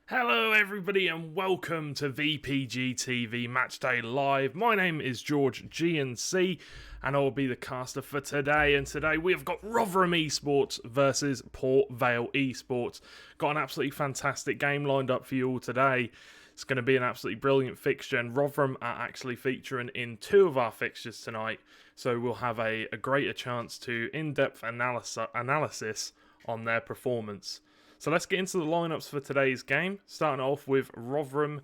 Hello everybody and welcome to VPG TV Matchday Live. My name is George G&C and I will be the caster for today. And today we have got Rotherham Esports versus Port Vale Esports. Got an absolutely fantastic game lined up for you all today. It's going to be an absolutely brilliant fixture, and Rotherham are actually featuring in two of our fixtures tonight. So we'll have a greater chance to in-depth analysis on their performance. So let's get into the lineups for today's game, starting off with Rotherham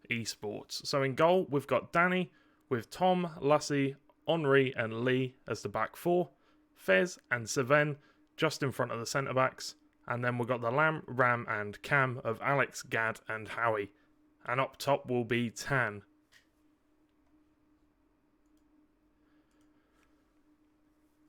Esports. So in goal, we've got Danny, with Tom, Lassie, Henri and Lee as the back four, Fez and Seven just in front of the centre-backs, and then we've got the Lam, Ram and Cam of Alex, Gad and Howie. And up top will be Tan.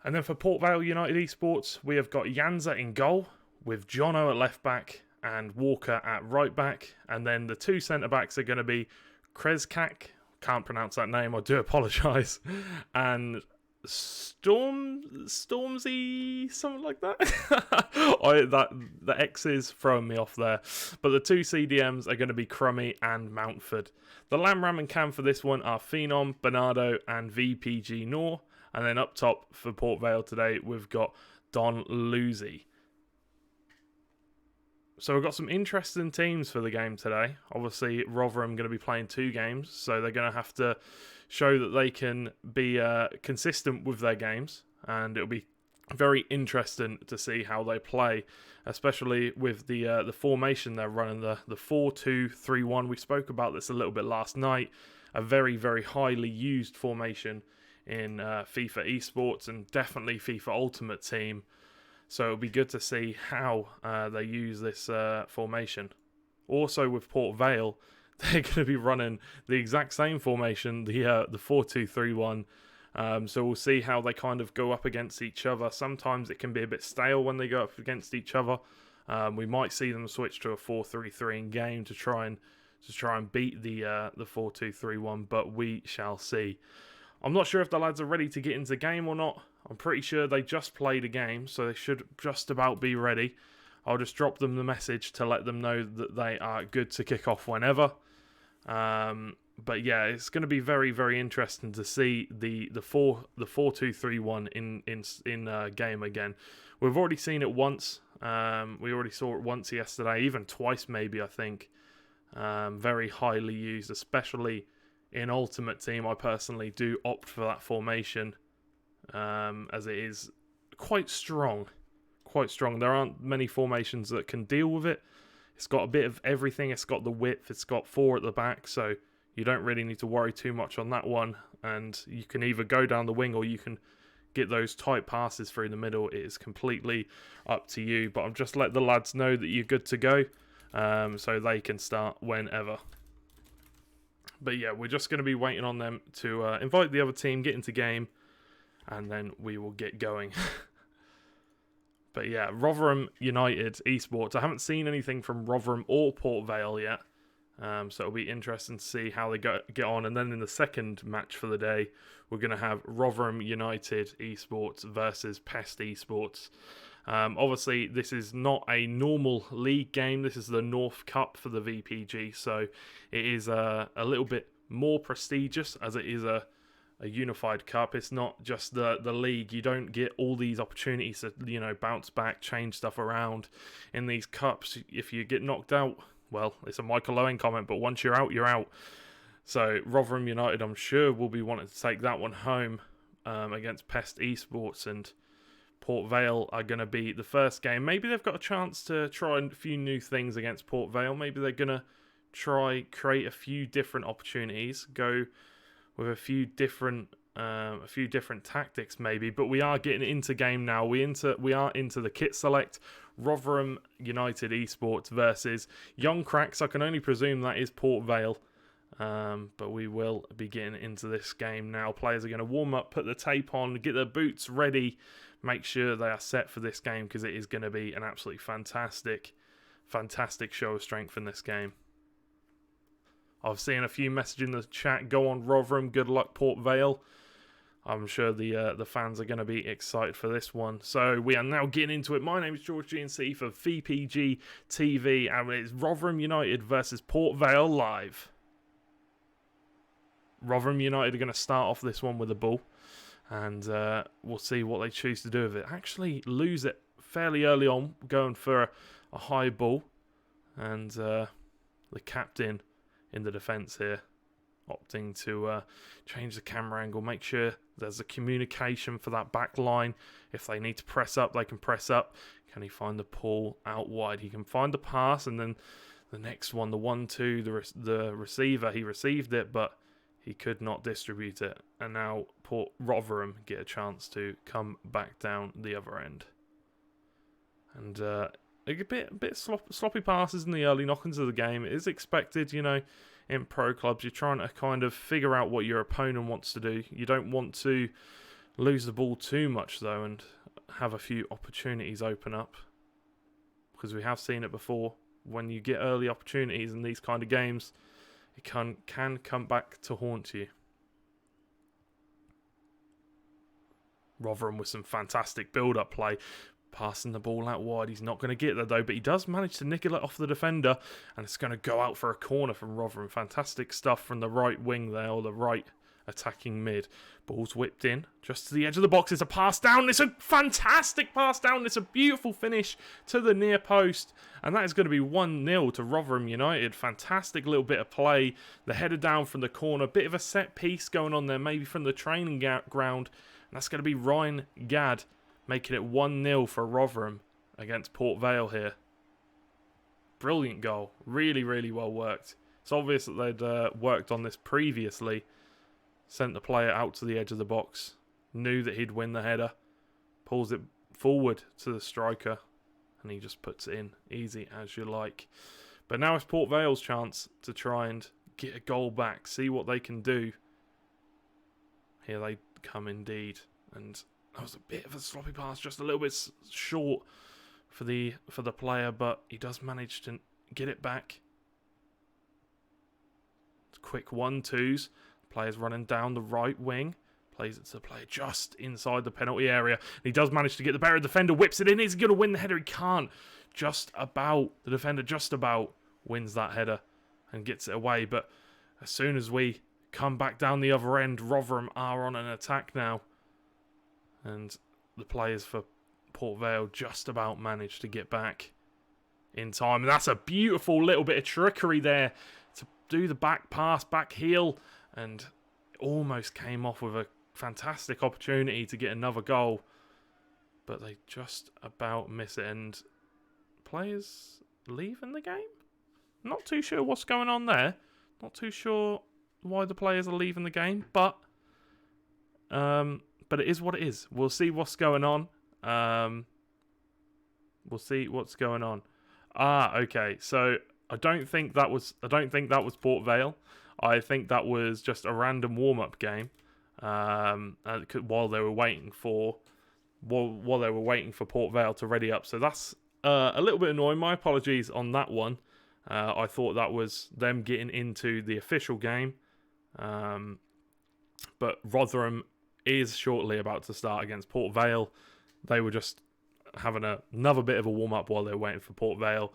And then for Port Vale United Esports, we have got Janza in goal, with Jono at left back and Walker at right back. And then the two centre-backs are going to be Kreskak, can't pronounce that name, I do apologise, and Stormzy, something like that. The X's throwing me off there. But the two CDMs are going to be Crummy and Mountford. The Lam, Ram and Cam for this one are Phenom, Bernardo and VPG Nor. And then up top for Port Vale today, we've got Don Lucy. So we've got some interesting teams for the game today. Obviously, Rotherham going to be playing two games, so they're going to have to show that they can be consistent with their games, and it'll be very interesting to see how they play, especially with the formation they're running, the 4-2-3-1. We spoke about this a little bit last night, a very, very highly used formation in FIFA Esports and definitely FIFA Ultimate Team. So it'll be good to see how they use this formation. Also with Port Vale, they're going to be running the exact same formation, the 4-2-3-1. So we'll see how they kind of go up against each other. Sometimes it can be a bit stale when they go up against each other. We might see them switch to a 4-3-3 in game to try and beat the 4-2-3-1, but we shall see. I'm not sure if the lads are ready to get into the game or not. I'm pretty sure they just played a game, so they should just about be ready. I'll just drop them the message to let them know that they are good to kick off whenever. But yeah, it's going to be very, very interesting to see the 4-2-3-1 in game again. We've already seen it once. We already saw it once yesterday, even twice maybe, I think. Very highly used, especially in Ultimate Team. I personally do opt for that formation, as it is quite strong. Quite strong. There aren't many formations that can deal with it. It's got a bit of everything. It's got the width. It's got 4 at the back, so you don't really need to worry too much on that one. And you can either go down the wing or you can get those tight passes through the middle. It is completely up to you. But I've just let the lads know that you're good to go, so they can start whenever. But yeah, we're just going to be waiting on them to invite the other team, get into game, and then we will get going. But yeah, Rotherham United Esports. I haven't seen anything from Rotherham or Port Vale yet. So it'll be interesting to see how they get on. And then in the second match for the day, we're going to have Rotherham United Esports versus Pest Esports. Obviously, this is not a normal league game. This is the North Cup for the VPG. So it is a little bit more prestigious, as it is a unified cup. It's not just the league. You don't get all these opportunities to, bounce back, change stuff around in these cups. If you get knocked out, well, it's a Michael Owen comment, but once you're out, you're out. So Rotherham United, I'm sure, will be wanting to take that one home against Pest Esports, and Port Vale are going to be the first game. Maybe they've got a chance to try a few new things against Port Vale. Maybe they're going to create a few different opportunities, go with a few different tactics maybe. But we are getting into game now. We are into the kit select. Rotherham United Esports versus Young Cracks. I can only presume that is Port Vale. But we will be getting into this game now. Players are going to warm up, put the tape on, get their boots ready, make sure they are set for this game, because it is going to be an absolutely fantastic show of strength in this game. I've seen a few messages in the chat. Go on, Rotherham. Good luck, Port Vale. I'm sure the fans are going to be excited for this one. So we are now getting into it. My name is George GNC for VPG TV, and it's Rotherham United versus Port Vale live. Rotherham United are going to start off this one with a ball, and we'll see what they choose to do with it. Actually lose it fairly early on, going for a high ball, and the captain in the defence here opting to change the camera angle, make sure there's a communication for that back line. If they need to press up, they can press up. Can he find the pull out wide? He can find the pass, and then the next one, the 1-2, the receiver, he received it, but he could not distribute it. And now Rotherham get a chance to come back down the other end. And a bit sloppy passes in the early knock-ins of the game. It is expected, in pro clubs. You're trying to kind of figure out what your opponent wants to do. You don't want to lose the ball too much, though, and have a few opportunities open up. Because we have seen it before. When you get early opportunities in these kind of games, it can come back to haunt you. Rotherham with some fantastic build-up play. Passing the ball out wide. He's not going to get there, though, but he does manage to nick it off the defender, and it's going to go out for a corner from Rotherham. Fantastic stuff from the right wing there, or the right attacking mid. Ball's whipped in, just to the edge of the box. It's a pass down. It's a fantastic pass down. It's a beautiful finish to the near post, and that is going to be 1-0 to Rotherham United. Fantastic little bit of play. The header down from the corner. Bit of a set piece going on there, maybe from the training ground, and that's going to be Ryan Gadd, making it 1-0 for Rotherham against Port Vale here. Brilliant goal. Really, really well worked. It's obvious that they'd worked on this previously. Sent the player out to the edge of the box. Knew that he'd win the header. Pulls it forward to the striker. And he just puts it in. Easy as you like. But now it's Port Vale's chance to try and get a goal back. See what they can do. Here they come indeed. And that was a bit of a sloppy pass, just a little bit short for the player, but he does manage to get it back. It's quick 1-2s. Player's running down the right wing. Plays it to the player just inside the penalty area. He does manage to get the better defender, whips it in. He's going to win the header. He can't. The defender just about wins that header and gets it away. But as soon as we come back down the other end, Rotherham are on an attack now. And the players for Port Vale just about managed to get back. in time. And that's a beautiful little bit of trickery there to do the back pass, back heel, and almost came off with a fantastic opportunity to get another goal. But they just about miss it. And players leaving the game? Not too sure what's going on there. Not too sure why the players are leaving the game, but it is what it is. We'll see what's going on. We'll see what's going on. Okay. So I don't think that was Port Vale. I think that was just a random warm-up game. While they were waiting for Port Vale to ready up. So that's a little bit annoying. My apologies on that one. I thought that was them getting into the official game. But Rotherham is shortly about to start against Port Vale. They were just having another bit of a warm-up while they were waiting for Port Vale.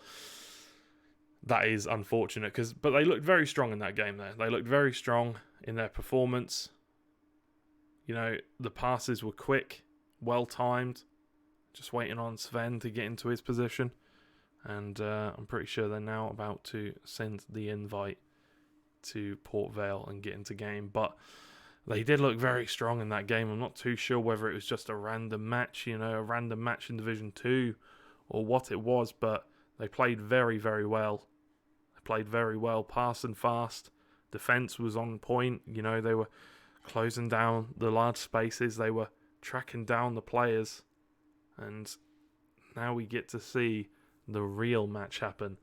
That is unfortunate, but they looked very strong in that game there. They looked very strong in their performance. You know, the passes were quick, well-timed. Just waiting on Sven to get into his position. And I'm pretty sure they're now about to send the invite to Port Vale and get into game. But they did look very strong in that game. I'm not too sure whether it was just a random match, a random match in Division 2 or what it was. But they played very, very well. They played very well, passing fast. Defence was on point. They were closing down the large spaces. They were tracking down the players. And now we get to see the real match happen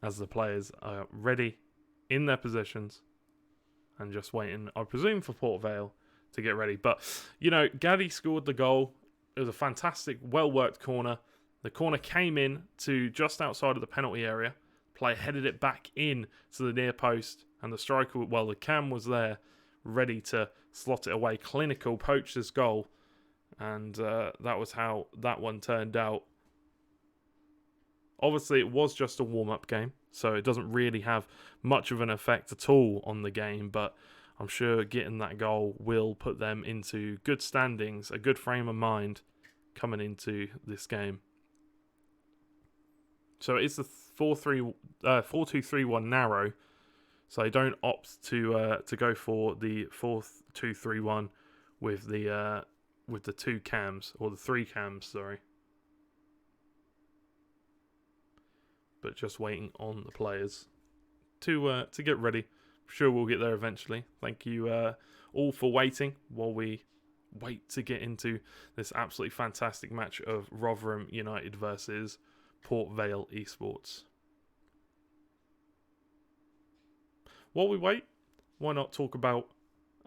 as the players are ready in their positions and just waiting, I presume, for Port Vale to get ready. But, Gaddy scored the goal. It was a fantastic, well-worked corner. The corner came in to just outside of the penalty area. Player headed it back in to the near post, and the striker, the cam was there, ready to slot it away. Clinical poached this goal, and that was how that one turned out. Obviously, it was just a warm-up game, so it doesn't really have much of an effect at all on the game, but I'm sure getting that goal will put them into good standings, a good frame of mind coming into this game. So it's the 4-2-3-1 narrow, so they don't opt to go for the 4-2-3-1 with the two cams, or the three cams, sorry. But just waiting on the players to get ready. I'm sure we'll get there eventually. Thank you all for waiting while we wait to get into this absolutely fantastic match of Rotherham United versus Port Vale Esports. While we wait, why not talk about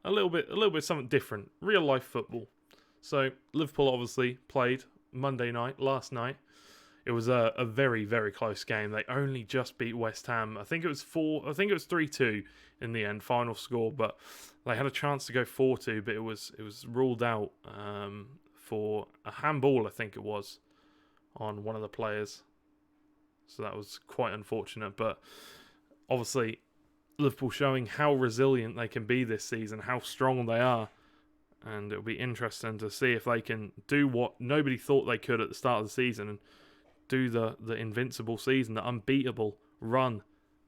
a little bit something different, real life football. So Liverpool obviously played Monday night, last night. It was a very, very close game. They only just beat West Ham. I think it was 3-2 in the end, final score. But they had a chance to go 4-2, but it was ruled out for a handball, I think it was, on one of the players. So that was quite unfortunate. But obviously, Liverpool showing how resilient they can be this season, how strong they are. And it'll be interesting to see if they can do what nobody thought they could at the start of the season and do the invincible season, the unbeatable run.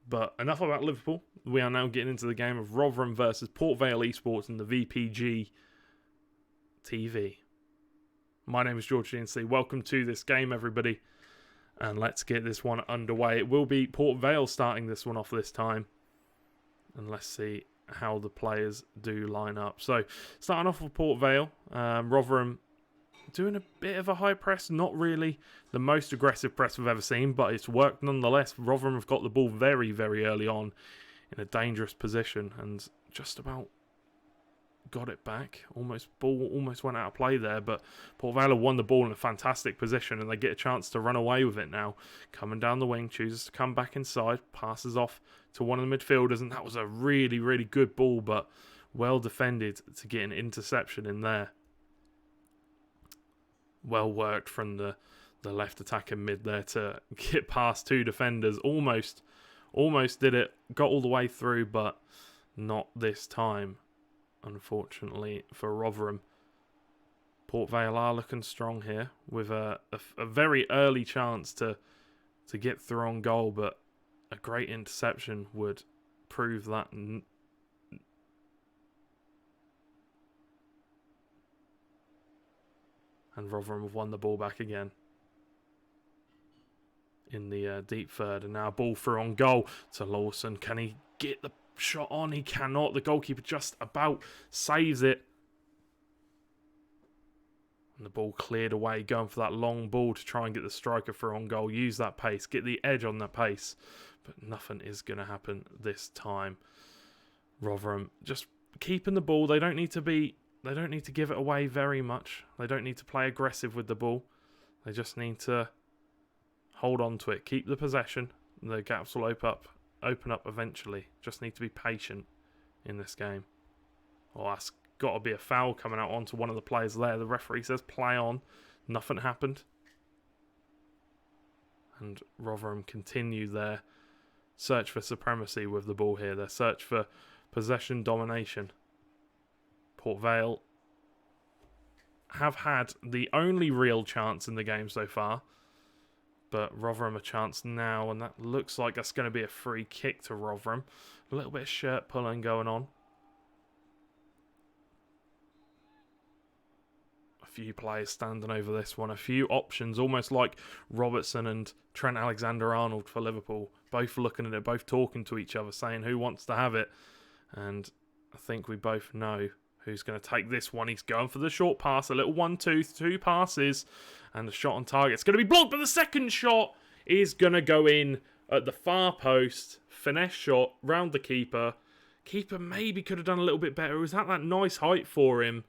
But enough about Liverpool. We are now getting into the game of Rotherham versus Port Vale Esports in the VPG TV. My name is George GNC. Welcome to this game, everybody. And let's get this one underway. It will be Port Vale starting this one off this time. And let's see how the players do line up. So, starting off with Port Vale, Rotherham doing a bit of a high press. Not really the most aggressive press we've ever seen, but it's worked nonetheless. Rotherham have got the ball very, very early on in a dangerous position and just about got it back. Ball almost went out of play there, but Port Vale won the ball in a fantastic position and they get a chance to run away with it now. Coming down the wing, chooses to come back inside, passes off to one of the midfielders, and that was a really, really good ball, but well defended to get an interception in there. Well worked from the left attacker mid there to get past two defenders. Almost did it. Got all the way through, but not this time, unfortunately, for Rotherham. Port Vale are looking strong here with a very early chance to to get through on goal, but a great interception would prove that. And Rotherham have won the ball back again in the deep third. And now ball through on goal to Lawson. Can he get the shot on? He cannot. The goalkeeper just about saves it. And the ball cleared away, going for that long ball to try and get the striker through on goal. Use that pace, get the edge on that pace. But nothing is going to happen this time. Rotherham just keeping the ball. They don't need to give it away very much. They don't need to play aggressive with the ball. They just need to hold on to it, keep the possession. The gaps will open up eventually. Just need to be patient in this game. Oh, that's got to be a foul coming out onto one of the players there. The referee says play on. Nothing happened. And Rotherham continue their search for supremacy with the ball here. Their search for possession domination. Port Vale have had the only real chance in the game so far. But Rotherham a chance now, and that looks like that's going to be a free kick to Rotherham. A little bit of shirt pulling going on. A few players standing over this one. A few options, almost like Robertson and Trent Alexander-Arnold for Liverpool. Both looking at it, both talking to each other, saying who wants to have it. And I think we both know who's going to take this one. He's going for the short pass. A little 1-2, two passes. And the shot on target. It's going to be blocked, but the second shot is going to go in at the far post. Finesse shot round the keeper. Keeper maybe could have done a little bit better. It was at that nice height for him,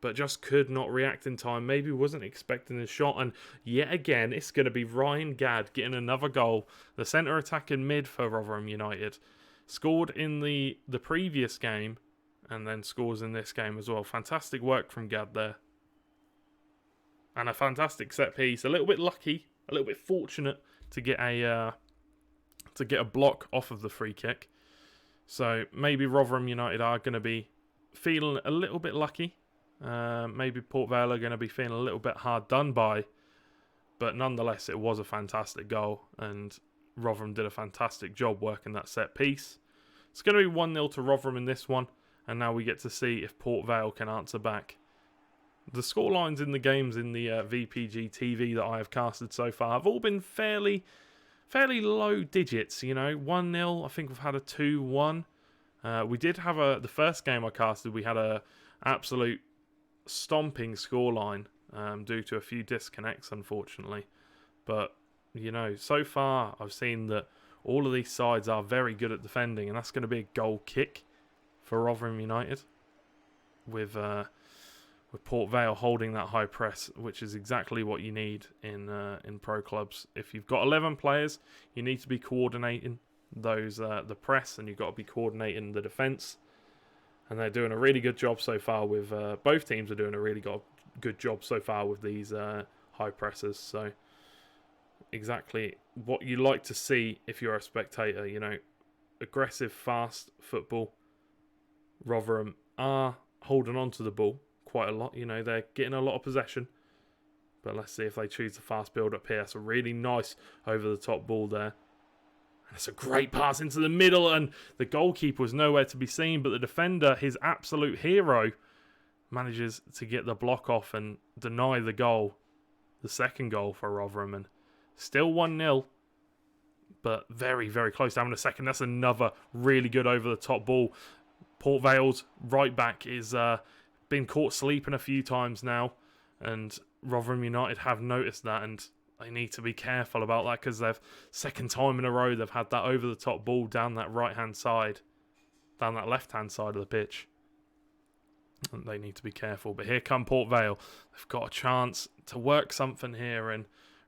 but just could not react in time. Maybe wasn't expecting the shot. And yet again, it's going to be Ryan Gadd getting another goal. The centre attacking mid for Rotherham United. Scored in the previous game and then scores in this game as well. Fantastic work from Gadd there. And a fantastic set piece. A little bit lucky, a little bit fortunate to get a block off of the free kick. So maybe Rotherham United are going to be feeling a little bit lucky. Maybe Port Vale are going to be feeling a little bit hard done by. But nonetheless, it was a fantastic goal. And Rotherham did a fantastic job working that set piece. It's going to be 1-0 to Rotherham in this one. And now we get to see if Port Vale can answer back. The scorelines in the games in the VPG TV that I have casted so far have all been fairly low digits. 1-0. I think we've had a 2-1. We did have the first game I casted, we had a absolute stomping scoreline due to a few disconnects, unfortunately. But, so far I've seen that all of these sides are very good at defending, and that's going to be a goal kick for Rotherham United with Port Vale holding that high press, which is exactly what you need in pro clubs. If you've got 11 players, you need to be coordinating those the press, and you've got to be coordinating the defence. And they're doing a really good job so far with both teams are doing a really good job so far with these high presses. So exactly what you like to see if you're a spectator. Aggressive, fast football. Rotherham are holding on to the ball quite a lot. They're getting a lot of possession. But let's see if they choose the fast build up here. It's a really nice over-the-top ball there. And it's a great pass into the middle, and the goalkeeper was nowhere to be seen. But the defender, his absolute hero, manages to get the block off and deny the goal. The second goal for Rotherham. And still 1-0. But very, very close to having a second. That's another really good over-the-top ball. Port Vale's right back is been caught sleeping a few times now, and Rotherham United have noticed that, and they need to be careful about that because they've second time in a row they've had that over-the-top ball down that right-hand side, down that left-hand side of the pitch. And they need to be careful. But here come Port Vale. They've got a chance to work something here, and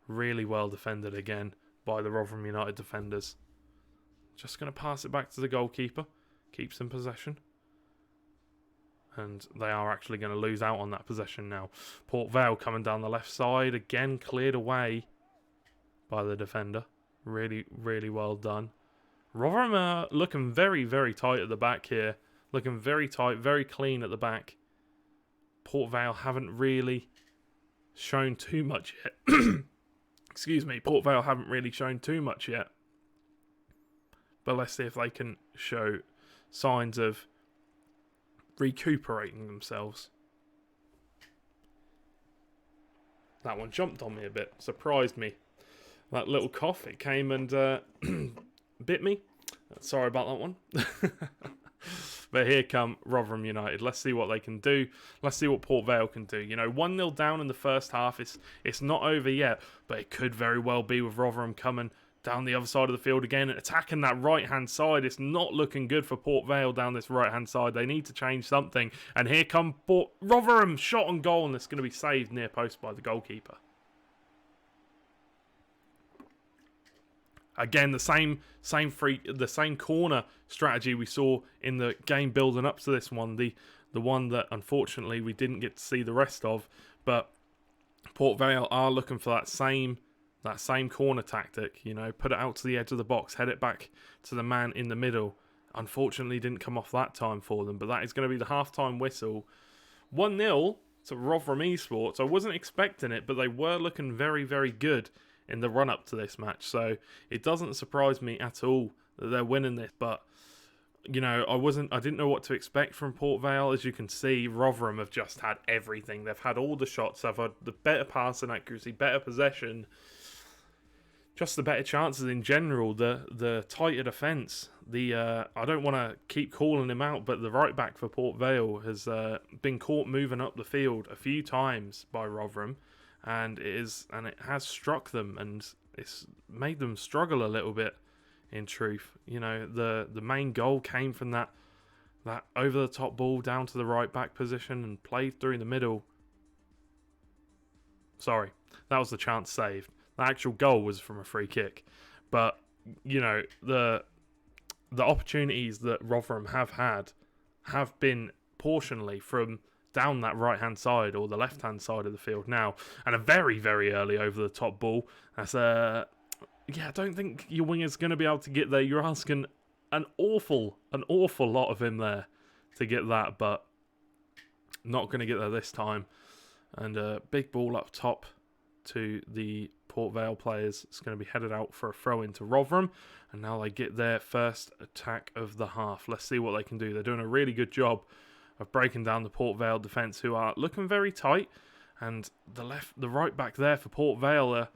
really well defended again by the Rotherham United defenders. Just going to pass it back to the goalkeeper. Keeps in possession. And they are actually going to lose out on that possession now. Port Vale coming down the left side. Again, cleared away by the defender. Really, really well done. Rotherham are looking very, very tight at the back here. Looking very tight, very clean at the back. Port Vale haven't really shown too much yet. excuse me, Port Vale haven't really shown too much yet. But let's see if they can show signs of recuperating themselves. That one jumped on me a bit, surprised me. That little cough, it came and bit me. Sorry about that one. But here come Rotherham United. Let's see what they can do. Let's see what Port Vale can do. You know, 1-0 down in the first half. It's not over yet, but it could very well be with Rotherham coming down the other side of the field again and attacking that right-hand side. It's not looking good for Port Vale down this right-hand side. They need to change something. And here come Rotherham, shot on goal, and it's going to be saved near post by the goalkeeper. Again, the same corner strategy we saw in the game building up to this one. The one that unfortunately we didn't get to see the rest of. But Port Vale are looking for that same corner tactic. You know, put it out to the edge of the box, head it back to the man in the middle. Unfortunately, didn't come off that time for them. But that is going to be the half-time whistle. 1-0 to Rotherham Esports. I wasn't expecting it, but they were looking very, very good in the run-up to this match. So it doesn't surprise me at all that they're winning this. But, you know, I didn't know what to expect from Port Vale. As you can see, Rotherham have just had everything. They've had all the shots. They've had the better passing accuracy, better possession, just the better chances in general, the tighter defence. I don't want to keep calling him out, but the right back for Port Vale has been caught moving up the field a few times by Rotherham. And it has struck them, and it's made them struggle a little bit. In truth, you know, the main goal came from that over the top ball down to the right back position and played through the middle. Sorry, that was the chance saved. The actual goal was from a free kick, but you know the opportunities that Rotherham have had have been portionally from down that right-hand side or the left-hand side of the field now. And a very, very early over-the-top ball. That's I don't think your winger's going to be able to get there. You're asking an awful lot of him there to get that, but not going to get there this time. And a big ball up top to the Port Vale players. It's going to be headed out for a throw into Rotherham. And now they get their first attack of the half. Let's see what they can do. They're doing a really good job of breaking down the Port Vale defence, who are looking very tight, and the right back there for Port Vale,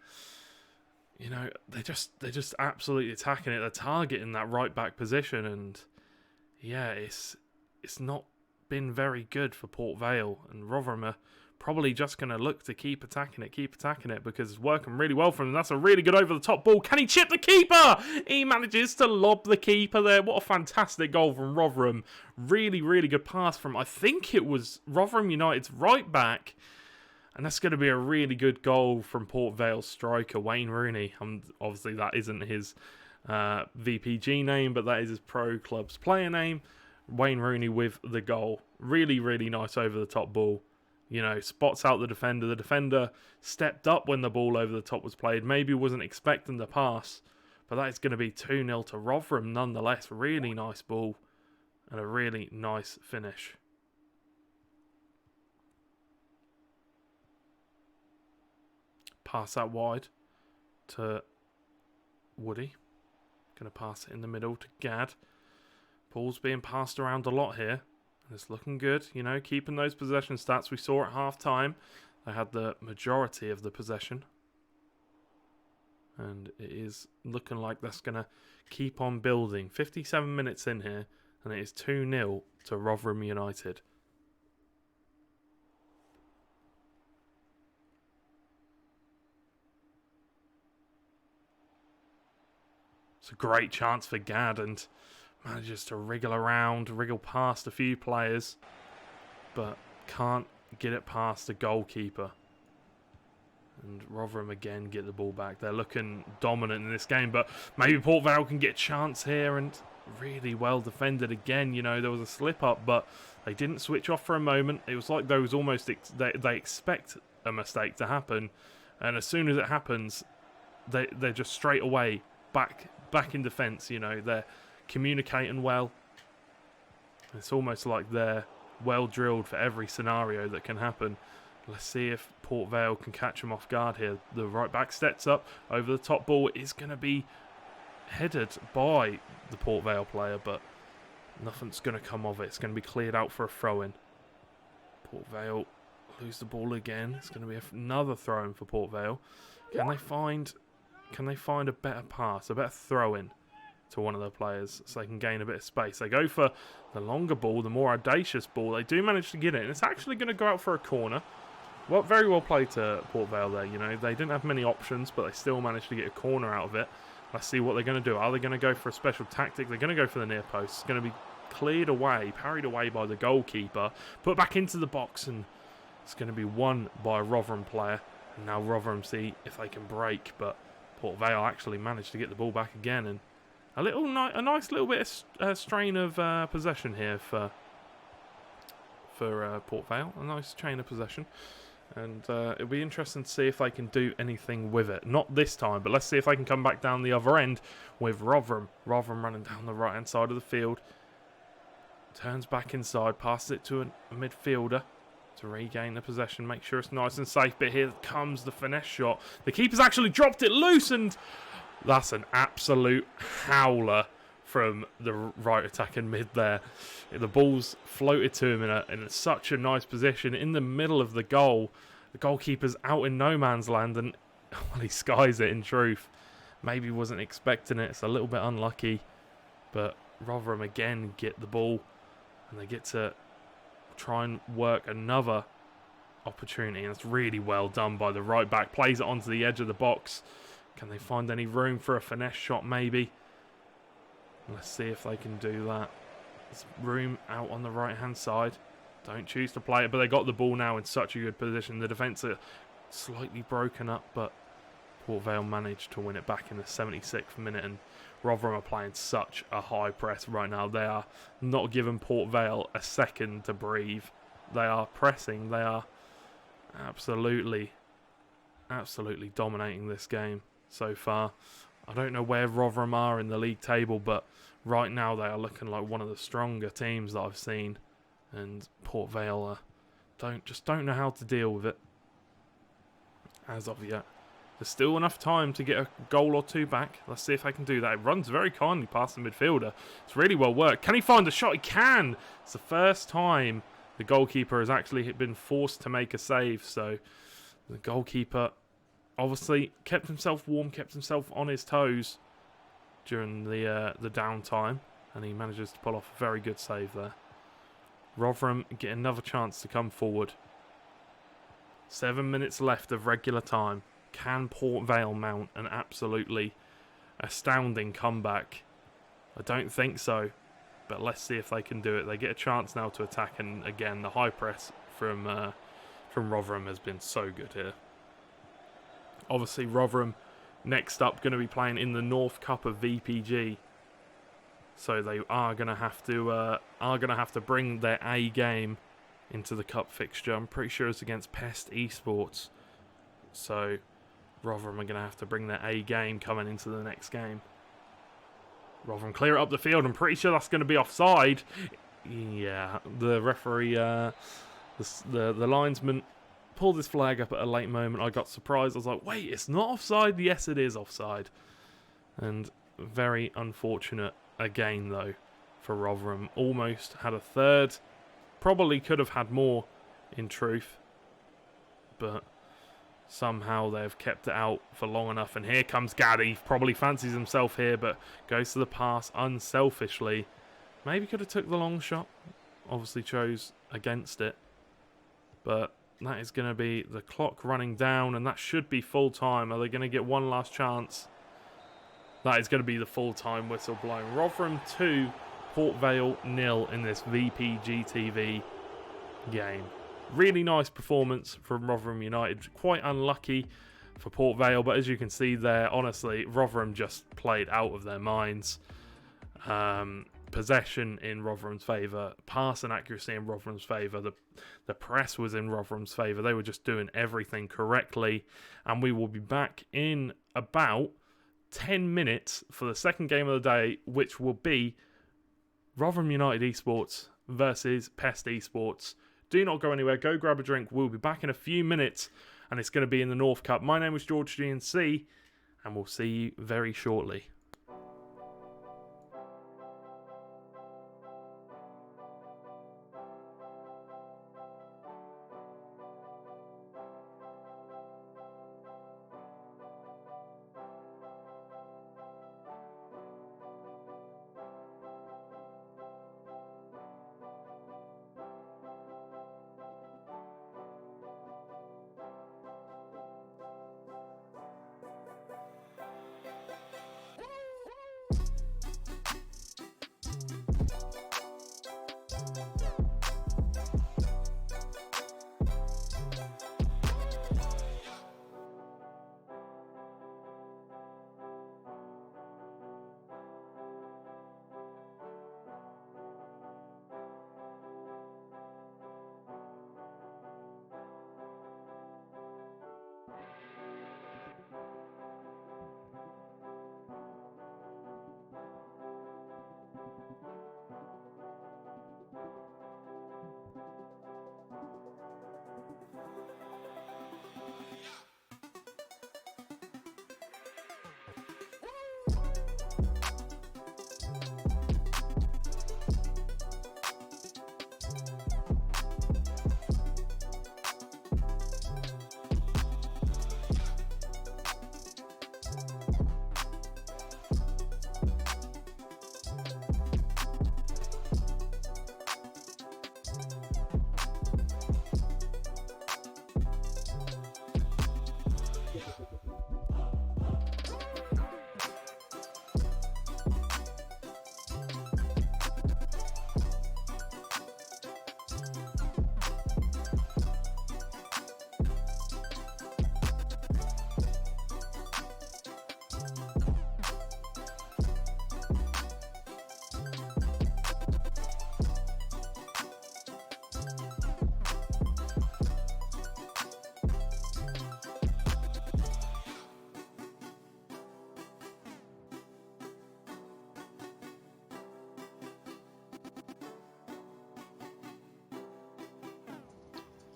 you know, they're just absolutely attacking it. They're targeting that right back position, and yeah, it's not been very good for Port Vale, and Rotherham are probably just going to look to keep attacking it because it's working really well for them. That's a really good over-the-top ball. Can he chip the keeper? He manages to lob the keeper there. What a fantastic goal from Rotherham. Really, really good pass from, I think it was Rotherham United's right back. And that's going to be a really good goal from Port Vale's striker, Wayne Rooney. Obviously, that isn't his VPG name, but that is his pro club's player name. Wayne Rooney with the goal. Really, really nice over-the-top ball. You know, spots out the defender. The defender stepped up when the ball over the top was played. Maybe wasn't expecting the pass. But that is going to be 2-0 to Rotherham nonetheless. Really nice ball. And a really nice finish. Pass out wide to Woody. Going to pass it in the middle to Gad. Ball's being passed around a lot here. It's looking good, you know, keeping those possession stats we saw at half-time. They had the majority of the possession. And it is looking like that's going to keep on building. 57 minutes in here, and it is 2-0 to Rotherham United. It's a great chance for Gad, and manages to wriggle past a few players, but can't get it past the goalkeeper. And Rotherham again get the ball back. They're looking dominant in this game, but maybe Port Vale can get a chance here, and really well defended again. You know, there was a slip up, but they didn't switch off for a moment. It was like those almost they expect a mistake to happen, and as soon as it happens, they're just straight away back in defence. You know, they're communicating well. It's almost like they're well drilled for every scenario that can happen. Let's see if Port Vale can catch him off guard here. The right back steps up over the top ball. Is going to be headed by the Port Vale player, but nothing's going to come of it. It's going to be cleared out for a throw-in. Port Vale lose the ball again. It's going to be another throw-in for Port Vale. Can they find a better pass, a better throw-in to one of their players so they can gain a bit of space? They go for the longer ball, the more audacious ball. They do manage to get it, and it's actually going to go out for a corner. Well, very well played to Port Vale there. You know, they didn't have many options, but they still managed to get a corner out of it. Let's see what they're going to do. Are they going to go for a special tactic? They're going to go for the near post. It's going to be cleared away, parried away by the goalkeeper, put back into the box, and it's going to be won by a Rotherham player. And now Rotherham see if they can break, but Port Vale actually managed to get the ball back again, and a nice little bit of strain of possession here for Port Vale. A nice chain of possession. And it'll be interesting to see if they can do anything with it. Not this time, but let's see if they can come back down the other end with Rotherham. Rotherham running down the right-hand side of the field. Turns back inside, passes it to a midfielder to regain the possession, make sure it's nice and safe. But here comes the finesse shot. The keeper's actually dropped it loose, and that's an absolute howler from the right attacking mid there. The ball's floated to him in such a nice position in the middle of the goal. The goalkeeper's out in no man's land, and well, he skies it in truth. Maybe wasn't expecting it. It's a little bit unlucky, but Rotherham again get the ball, and they get to try and work another opportunity, and it's really well done by the right back. Plays it onto the edge of the box. Can they find any room for a finesse shot maybe? Let's see if they can do that. There's room out on the right hand side. Don't choose to play it, but they got the ball now in such a good position. The defence are slightly broken up, but Port Vale managed to win it back in the 76th minute, and Rotherham are playing such a high press right now. They are not giving Port Vale a second to breathe. They are pressing. They are absolutely dominating this game so far. I don't know where Rotherham are in the league table, but right now they are looking like one of the stronger teams that I've seen. And Port Vale don't know how to deal with it as of yet. There's still enough time to get a goal or two back. Let's see if they can do that. It runs very kindly past the midfielder. It's really well worked. Can he find a shot? He can! It's the first time the goalkeeper has actually been forced to make a save. So the goalkeeper obviously kept himself warm, kept himself on his toes during the downtime, and he manages to pull off a very good save there. Rotherham get another chance to come forward. 7 minutes left of regular time. Can Port Vale mount an absolutely astounding comeback? I don't think so, but let's see if they can do it. They get a chance now to attack, and again, the high press from Rotherham has been so good here. Obviously, Rotherham next up going to be playing in the North Cup of VPG, so they are going to have to bring their A game into the cup fixture. I'm pretty sure it's against Pest Esports, so Rotherham are going to have to bring their A game coming into the next game. Rotherham clear it up the field. I'm pretty sure that's going to be offside. Yeah, the referee, the linesman pulled his flag up at a late moment. I got surprised. I was like, wait, it's not offside? Yes, it is offside. And very unfortunate again, though, for Rotherham. Almost had a third. Probably could have had more, in truth. But somehow they've kept it out for long enough. And here comes Gaddy. Probably fancies himself here, but goes to the pass unselfishly. Maybe could have took the long shot. Obviously chose against it. But that is going to be the clock running down, and that should be full time. Are they going to get one last chance? That is going to be the full time whistle blowing. Rotherham 2, Port Vale 0 in this VPG TV game. Really nice performance from Rotherham United. Quite unlucky for Port Vale, but as you can see there, honestly, Rotherham just played out of their minds. Possession in Rotherham's favour, pass and accuracy in Rotherham's favour, the press was in Rotherham's favour. They were just doing everything correctly, and we will be back in about 10 minutes for the second game of the day, which will be Rotherham United Esports versus Pest Esports. do not go anywhere. Go grab a drink. We'll be back in a few minutes, and it's going to be in the North Cup. My name is George GNC, and we'll see you very shortly.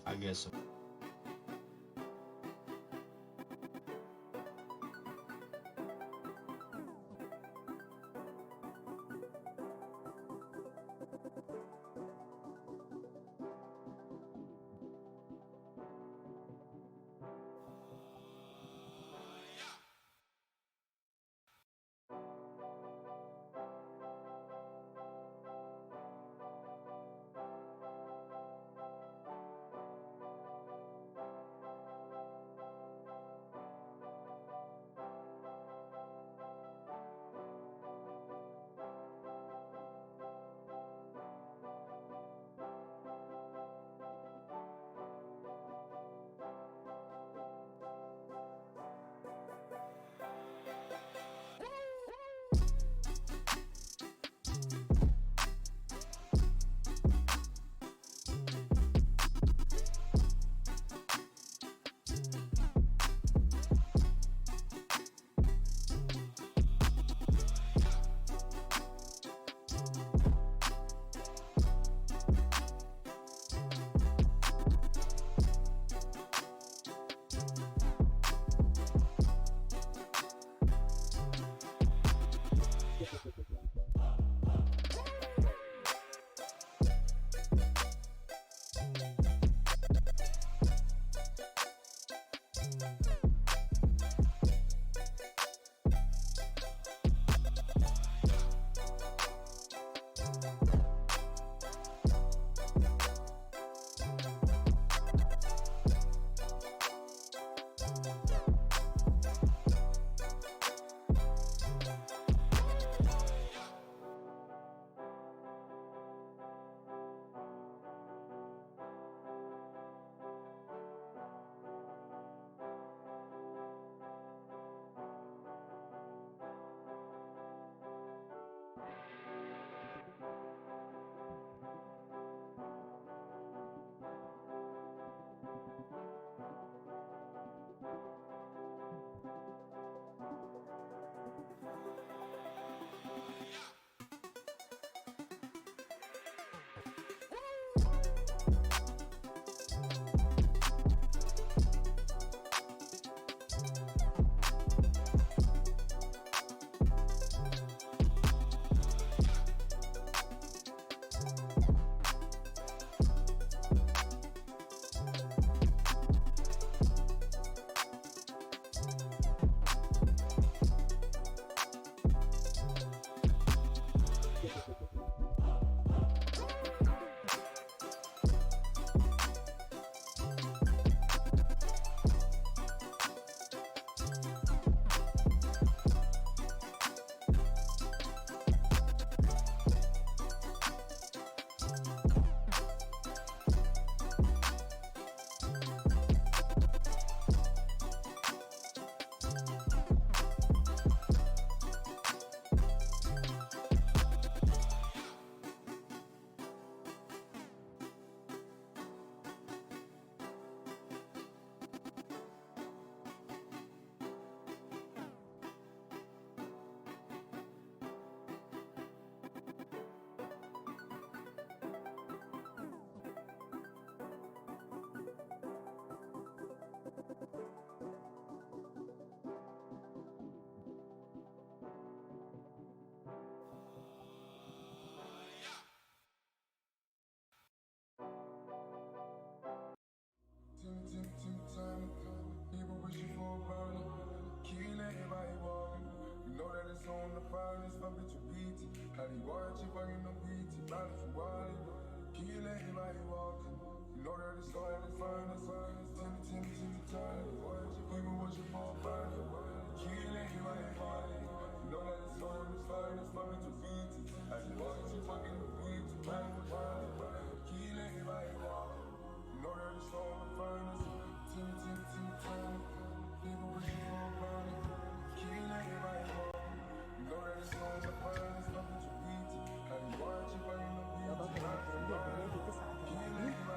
I guess so.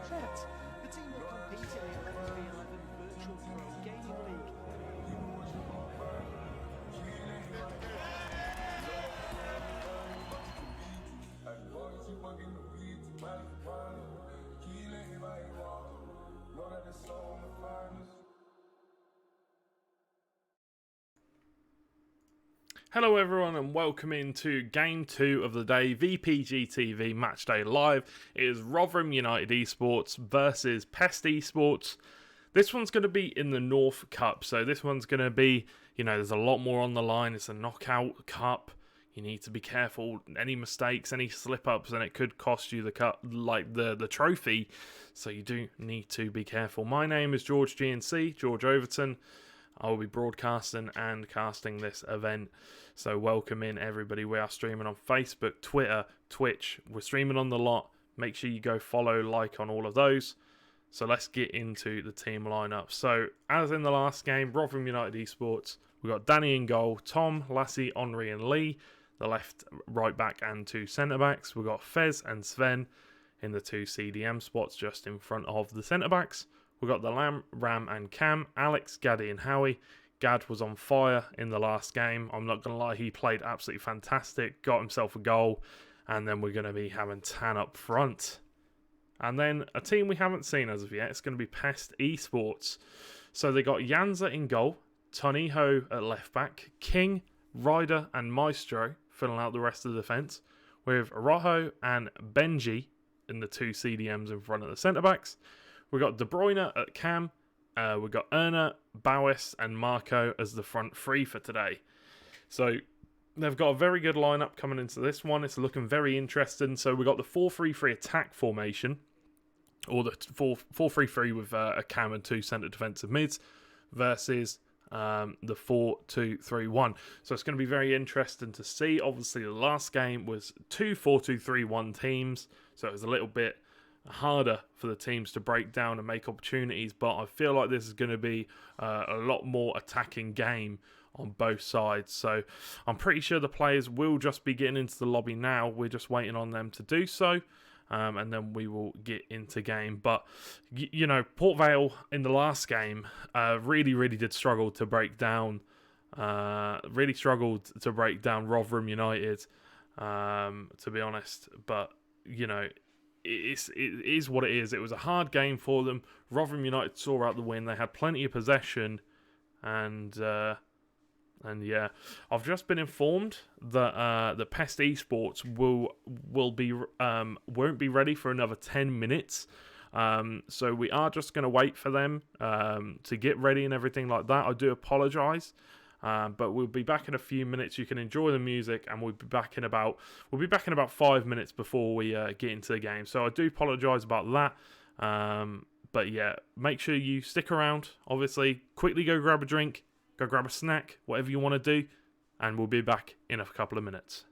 Chat. The team will compete in the 11v11 Virtual Pro Gaming League. Hello everyone and welcome into Game 2 of the day, VPG TV Matchday Live. It is Rotherham United Esports versus Pest Esports. This one's going to be in the North Cup, so this one's going to be, there's a lot more on the line. It's a knockout cup. You need to be careful. Any mistakes, any slip-ups, and it could cost you the cup, like the trophy. So you do need to be careful. My name is George GNC, George Overton. I will be broadcasting and casting this event. So welcome in everybody. We are streaming on Facebook, Twitter, Twitch. We're streaming on the lot. Make sure you go follow, like on all of those. So let's get into the team lineup. So as in the last game, Rotherham United Esports, we've got Danny in goal, Tom, Lassie, Henri and Lee, the left, right back and two centre backs. We've got Fez and Sven in the two CDM spots just in front of the centre backs. We've got the Lam, Ram and Cam, Alex, Gaddy and Howie. Gad was on fire in the last game. I'm not going to lie, he played absolutely fantastic, got himself a goal, and then we're going to be having Tan up front. And then a team we haven't seen as of yet, it's going to be Pest Esports. So they got Yanza in goal, Toniho at left back, King, Ryder and Maestro filling out the rest of the defence, with Rojo and Benji in the two CDMs in front of the centre backs. We've got De Bruyne at Cam. We've got Erna, Bowis and Marco as the front three for today. So they've got a very good lineup coming into this one. It's looking very interesting. So we've got the 4-3-3 attack formation, or the 4-3-3 with a Cam and two centre defensive mids versus the 4-2-3-1. So it's going to be very interesting to see. Obviously, the last game was two 4-2-3-1 teams, so it was a little bit harder for the teams to break down and make opportunities, but I feel like this is going to be a lot more attacking game on both sides. So I'm pretty sure the players will just be getting into the lobby now. We're just waiting on them to do so, and then we will get into game. But Port Vale in the last game really did struggle to break down Rotherham United, to be honest. But it is what it is. It was a hard game for them. Rotherham United saw out the win. They had plenty of possession, and yeah, I've just been informed that the Pest Esports won't be ready for another 10 minutes. So we are just going to wait for them to get ready and everything like that. I do apologise. But we'll be back in a few minutes. You can enjoy the music, and we'll be back in about 5 minutes before we get into the game. So I do apologise about that. But yeah, make sure you stick around. Obviously, quickly go grab a drink, go grab a snack, whatever you want to do, and we'll be back in a couple of minutes.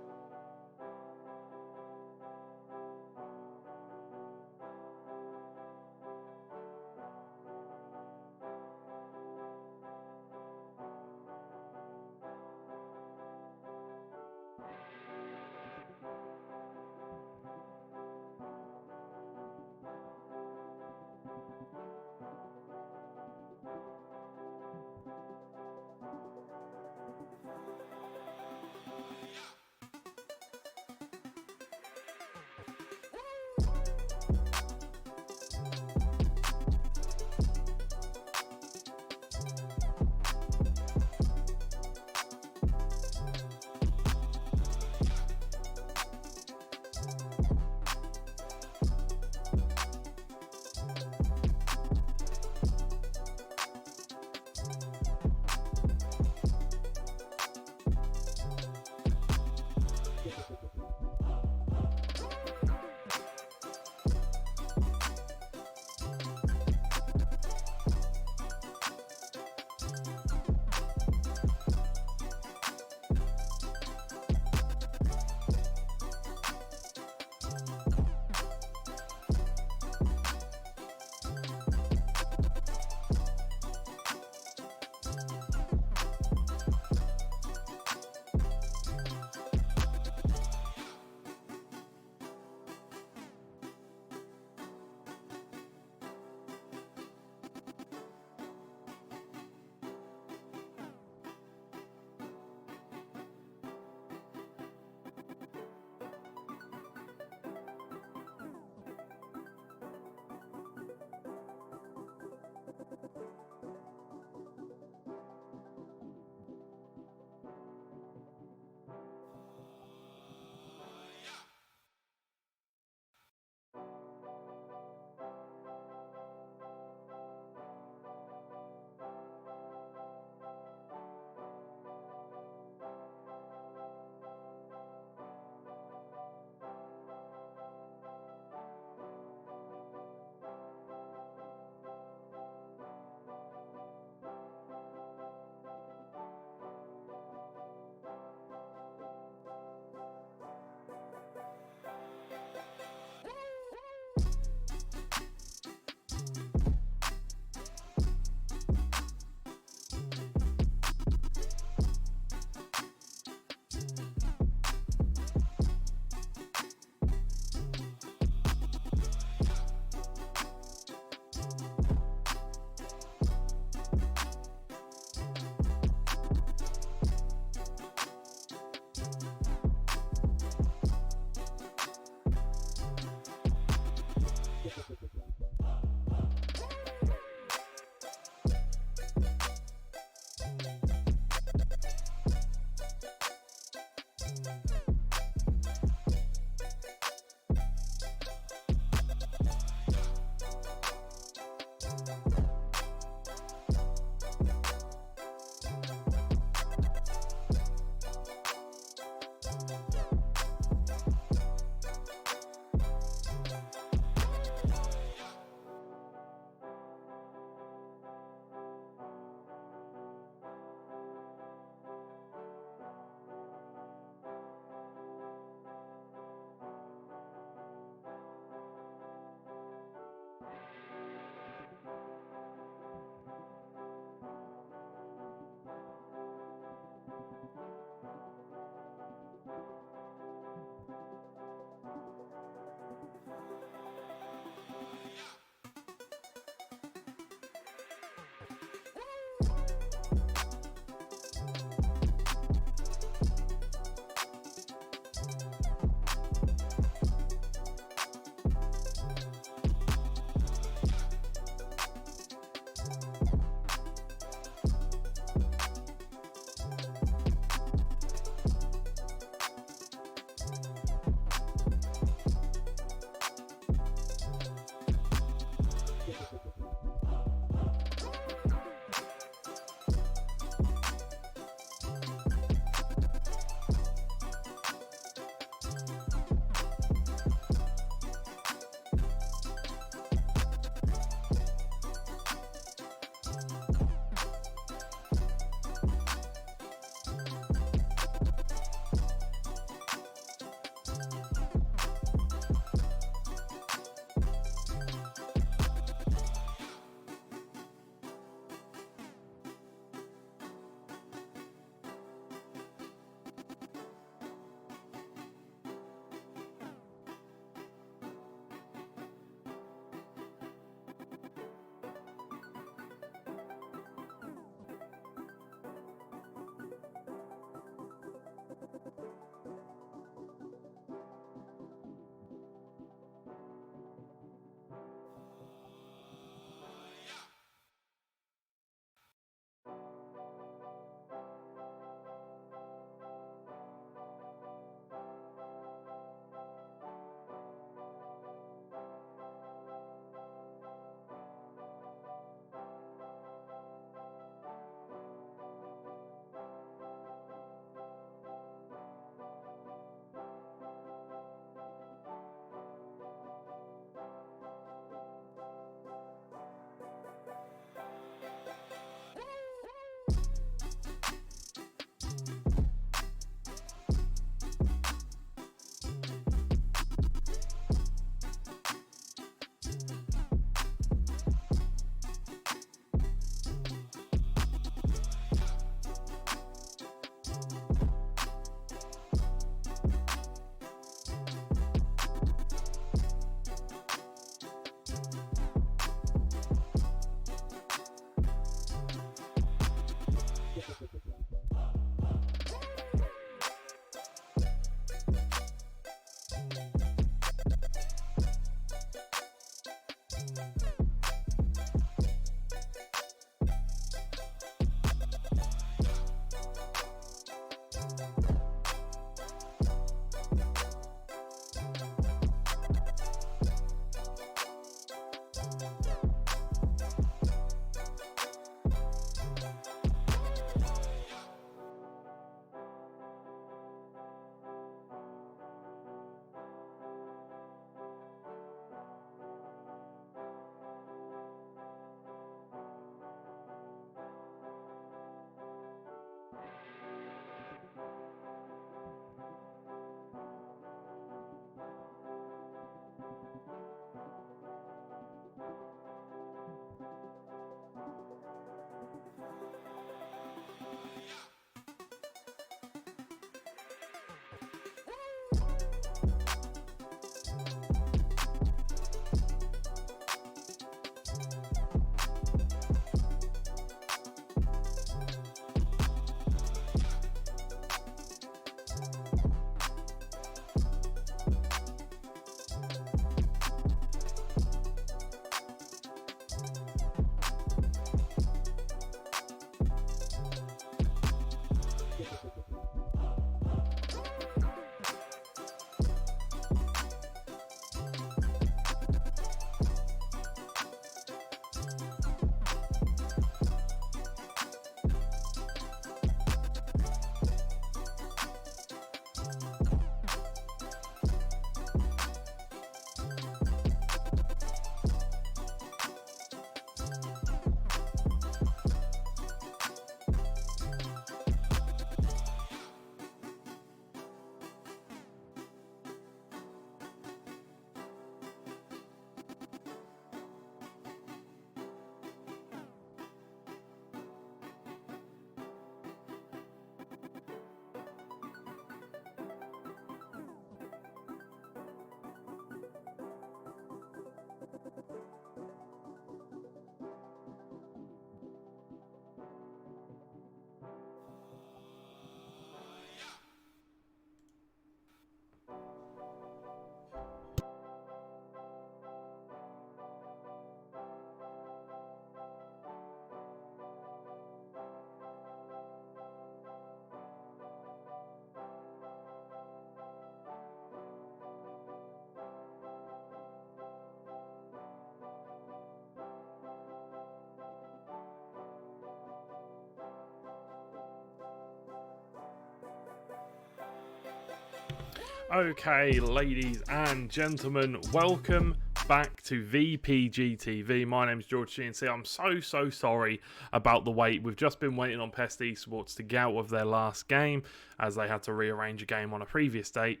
Okay, ladies and gentlemen, welcome back to VPG TV. My name's George GNC. I'm so sorry about the wait. We've just been waiting on Pest Esports to get out of their last game, as they had to rearrange a game on a previous date.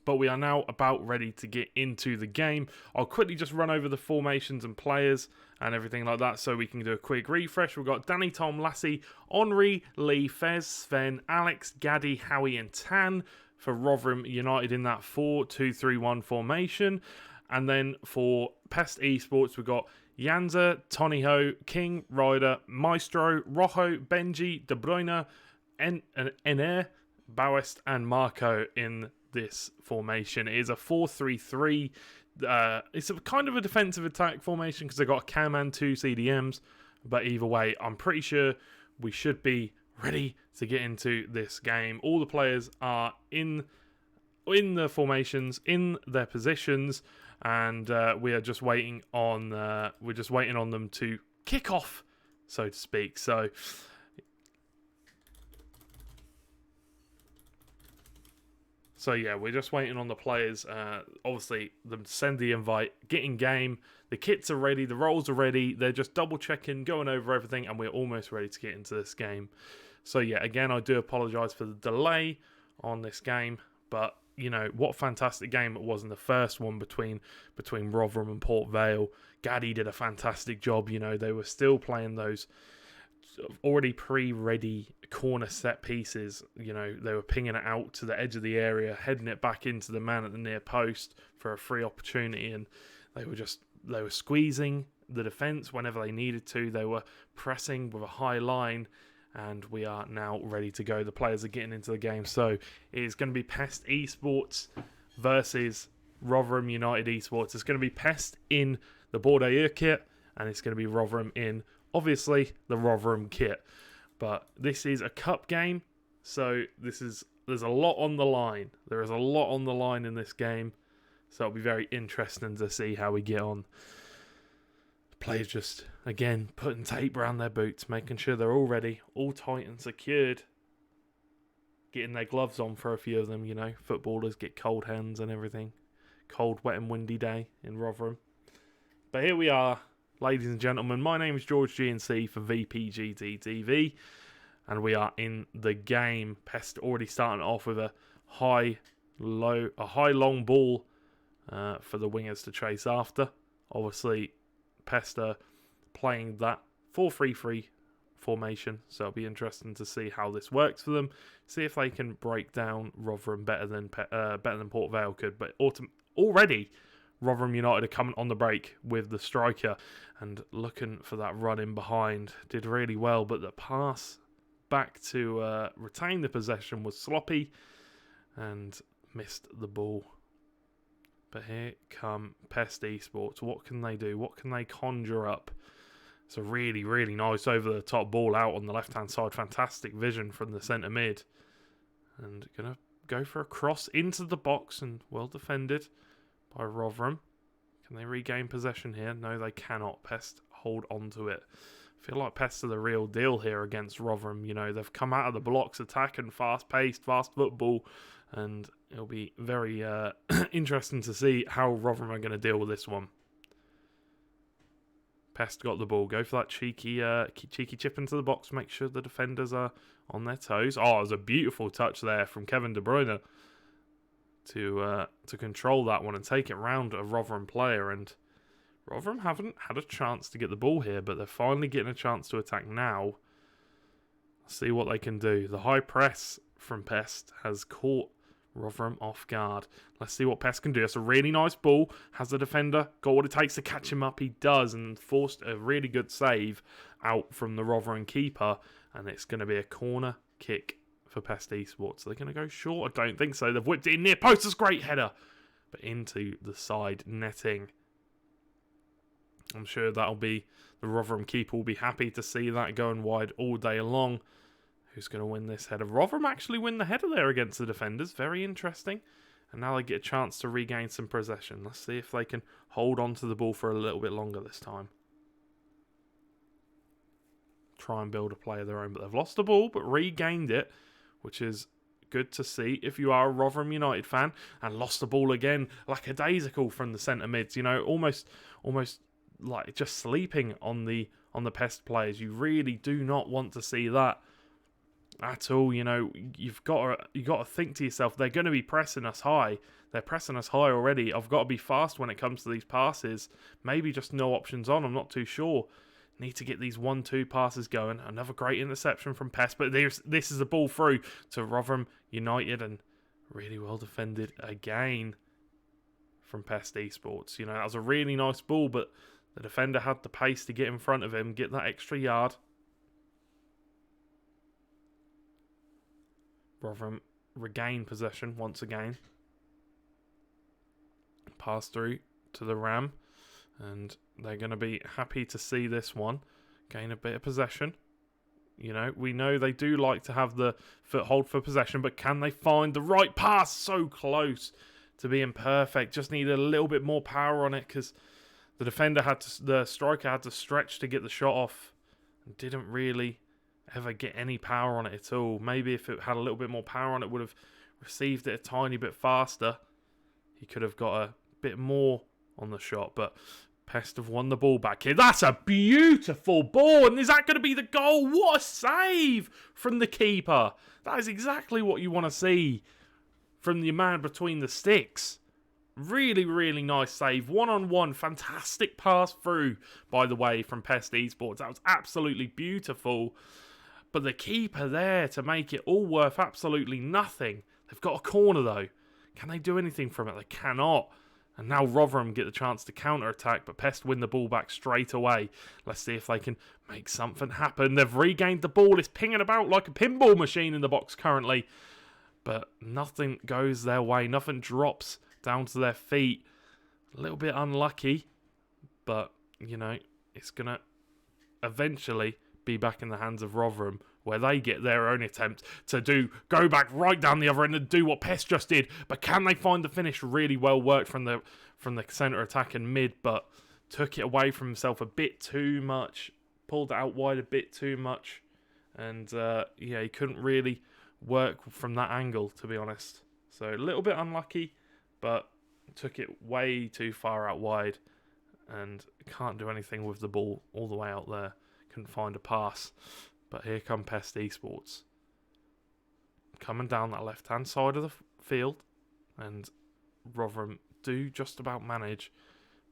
But we are now about ready to get into the game. I'll quickly just run over the formations and players and everything like that so we can do a quick refresh. We've got Danny, Tom, Lassie, Henri, Lee, Fez, Sven, Alex, Gaddy, Howie and Tan for Rotherham United in that 4-2-3-1 formation. And then for Pest Esports, we've got Janza, Tonyho, King, Ryder, Maestro, Rojo, Benji, De Bruyne, Ener, Bauest and Marco in this formation. It is a 4-3-3. It's a kind of a defensive attack formation because they've got a cam and 2 CDMs. But either way, I'm pretty sure we should be ready to get into this game. All the players are in the formations, in their positions, and we are just waiting on them to kick off, so to speak. So yeah, we're just waiting on the players, obviously, them to send the invite, get in game, the kits are ready, the roles are ready, they're just double checking, going over everything, and we're almost ready to get into this game. So yeah, again, I do apologise for the delay on this game, but, you know, what a fantastic game it was in the first one between Rotherham and Port Vale. Gaddy did a fantastic job, you know, they were still playing those already pre-ready corner set pieces. You know, they were pinging it out to the edge of the area, heading it back into the man at the near post for a free opportunity, and they were squeezing the defence whenever they needed to. They were pressing with a high line, and we are now ready to go. The players are getting into the game, so it is going to be Pest Esports versus Rotherham United Esports. It's going to be Pest in the Bordeaux kit, and it's going to be Rotherham in, obviously, the Rotherham kit. But this is a cup game, so there's a lot on the line. There is a lot on the line in this game, so it'll be very interesting to see how we get on. The players just, again, putting tape around their boots, making sure they're all ready, all tight and secured. Getting their gloves on for a few of them, you know. Footballers get cold hands and everything. Cold, wet and windy day in Rotherham. But here we are. Ladies and gentlemen, my name is George GNC for VPGT TV, and we are in the game. Pest already starting off with a high long ball for the wingers to chase after. Obviously, Pest are playing that 4-3-3 formation, so it'll be interesting to see how this works for them. See if they can break down Rotherham better than Port Vale could. But already, Rotherham United are coming on the break with the striker and looking for that run in behind. Did really well, but the pass back to retain the possession was sloppy and missed the ball. But here come Pest Esports. What can they do? What can they conjure up? It's a really, really nice over-the-top ball out on the left-hand side. Fantastic vision from the centre mid. And going to go for a cross into the box, and well defended by Rotherham. Can they regain possession here? No, they cannot. Pest hold on to it. I feel like Pest are the real deal here against Rotherham. You know, they've come out of the blocks attacking, fast-paced, fast football, and it'll be very interesting to see how Rotherham are going to deal with this one. Pest got the ball. Go for that cheeky chip into the box. Make sure the defenders are on their toes. Oh, it was a beautiful touch there from Kevin De Bruyne to control that one and take it round a Rotherham player. And Rotherham haven't had a chance to get the ball here, but they're finally getting a chance to attack now. See what they can do. The high press from Pest has caught Rotherham off guard. Let's see what Pest can do. It's a really nice ball. Has the defender got what it takes to catch him up? He does, and forced a really good save out from the Rotherham keeper. And it's going to be a corner kick for Pest Esports. They're going to go short? I don't think so. They've whipped it in near post. It's a great header, but into the side netting. I'm sure that'll be, the Rotherham keeper will be happy to see that going wide all day long. Who's going to win this header? Rotherham actually win the header there against the defenders. Very interesting. And now they get a chance to regain some possession. Let's see if they can hold on to the ball for a little bit longer this time. Try and build a play of their own, but they've lost the ball, but regained it, which is good to see if you are a Rotherham United fan, and lost the ball again like a daisical from the centre mids. You know, almost like just sleeping on the Pest players. You really do not want to see that at all. You know, you've got to think to yourself, they're going to be pressing us high. They're pressing us high already. I've got to be fast when it comes to these passes. Maybe just no options on. I'm not too sure. Need to get these 1-2 passes going. Another great interception from Pest, but this is a ball through to Rotherham United, and really well defended again from Pest Esports. You know, that was a really nice ball, but the defender had the pace to get in front of him, get that extra yard. Rotherham regain possession once again. Pass through to the Ram, and they're going to be happy to see this one gain a bit of possession. You know, we know they do like to have the foothold for possession, but can they find the right pass? So close to being perfect. Just needed a little bit more power on it, because the striker had to stretch to get the shot off, and didn't really ever get any power on it at all. Maybe if it had a little bit more power on it, would have received it a tiny bit faster. He could have got a bit more on the shot, but Pest have won the ball back here. That's a beautiful ball, and is that going to be the goal? What a save from the keeper. That is exactly what you want to see from the man between the sticks. Really, really nice save. One-on-one, fantastic pass through, by the way, from Pest Esports. That was absolutely beautiful. But the keeper there to make it all worth absolutely nothing. They've got a corner, though. Can they do anything from it? They cannot. And now Rotherham get the chance to counter-attack, but Pest win the ball back straight away. Let's see if they can make something happen. They've regained the ball. It's pinging about like a pinball machine in the box currently. But nothing goes their way. Nothing drops down to their feet. A little bit unlucky, but, you know, it's going to eventually be back in the hands of Rotherham, where they get their own attempt to go back right down the other end and do what Pest just did. But can they find the finish? Really well worked from the centre attack and mid, but took it away from himself a bit too much. Pulled it out wide a bit too much. And, yeah, he couldn't really work from that angle, to be honest. So, a little bit unlucky, but took it way too far out wide and can't do anything with the ball all the way out there. Couldn't find a pass. But here come Pest Esports. Coming down that left-hand side of the field. And Rotherham do just about manage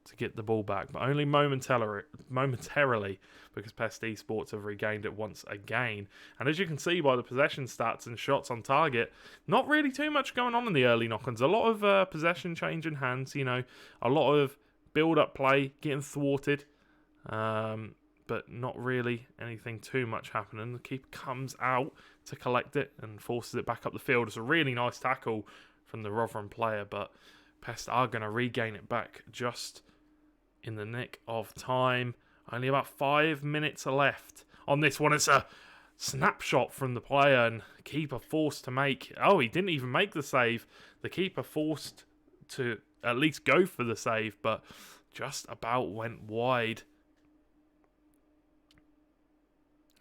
to get the ball back. But only momentarily, because Pest Esports have regained it once again. And as you can see by the possession stats and shots on target, not really too much going on in the early knock-ons. A lot of possession changing hands, you know. A lot of build-up play getting thwarted. But not really anything too much happening. The keeper comes out to collect it and forces it back up the field. It's a really nice tackle from the Rotherham player, but Pest are going to regain it back just in the nick of time. Only about 5 minutes left on this one. It's a snapshot from the player, and the keeper forced to make... Oh, he didn't even make the save. The keeper forced to at least go for the save, but just about went wide.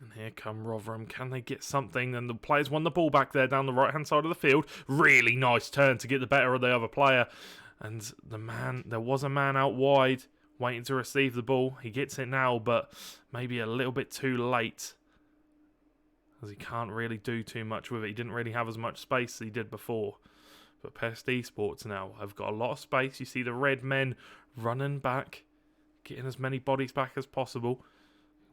And here come Rotherham. Can they get something? And the players won the ball back there down the right-hand side of the field. Really nice turn to get the better of the other player. And there was a man out wide waiting to receive the ball. He gets it now, but maybe a little bit too late, as he can't really do too much with it. He didn't really have as much space as he did before. But Pest Esports now have got a lot of space. You see the red men running back, getting as many bodies back as possible.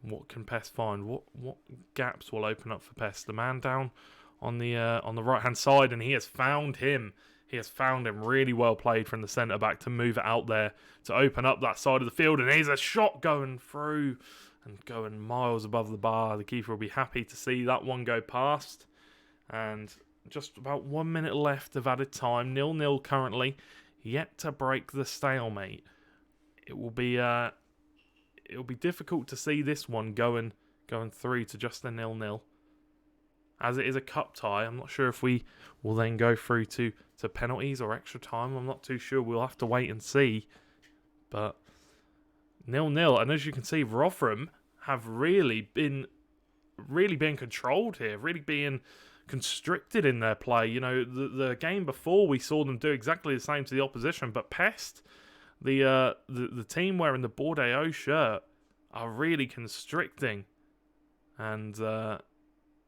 What can Pest find? What gaps will open up for Pest? The man down on the right hand side, and he has found him. He has found him. Really well played from the centre back to move it out there to open up that side of the field. And here's a shot going through and going miles above the bar. The keeper will be happy to see that one go past. And just about 1 minute left of added time. 0-0 currently. Yet to break the stalemate. It will be difficult to see this one going through to just a 0-0. As it is a cup tie, I'm not sure if we will then go through to penalties or extra time. I'm not too sure. We'll have to wait and see. But 0-0, and as you can see, Rotherham have really been controlled here. Really being constricted in their play. You know, the game before we saw them do exactly the same to the opposition, but Pest, the team wearing the Bordeaux shirt, are really constricting and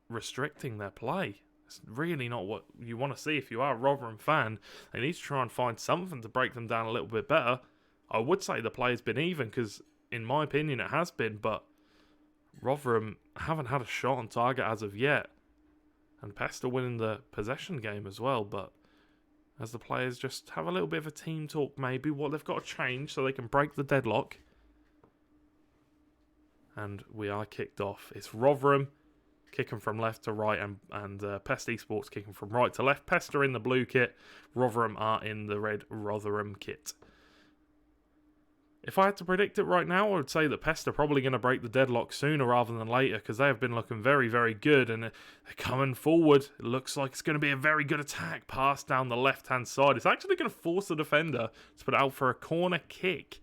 restricting their play. It's really not what you want to see if you are a Rotherham fan. They need to try and find something to break them down a little bit better. I would say the play has been even, because in my opinion it has been, but Rotherham haven't had a shot on target as of yet. And Pest are winning the possession game as well, but as the players just have a little bit of a team talk, maybe what they've got to change so they can break the deadlock. And we are kicked off. It's Rotherham kicking from left to right, and Pest Esports kicking from right to left. Pest are in the blue kit, Rotherham are in the red Rotherham kit. If I had to predict it right now, I would say that Pest are probably going to break the deadlock sooner rather than later, because they have been looking very, very good, and they're coming forward. It looks like it's going to be a very good attack pass down the left-hand side. It's actually going to force the defender to put it out for a corner kick.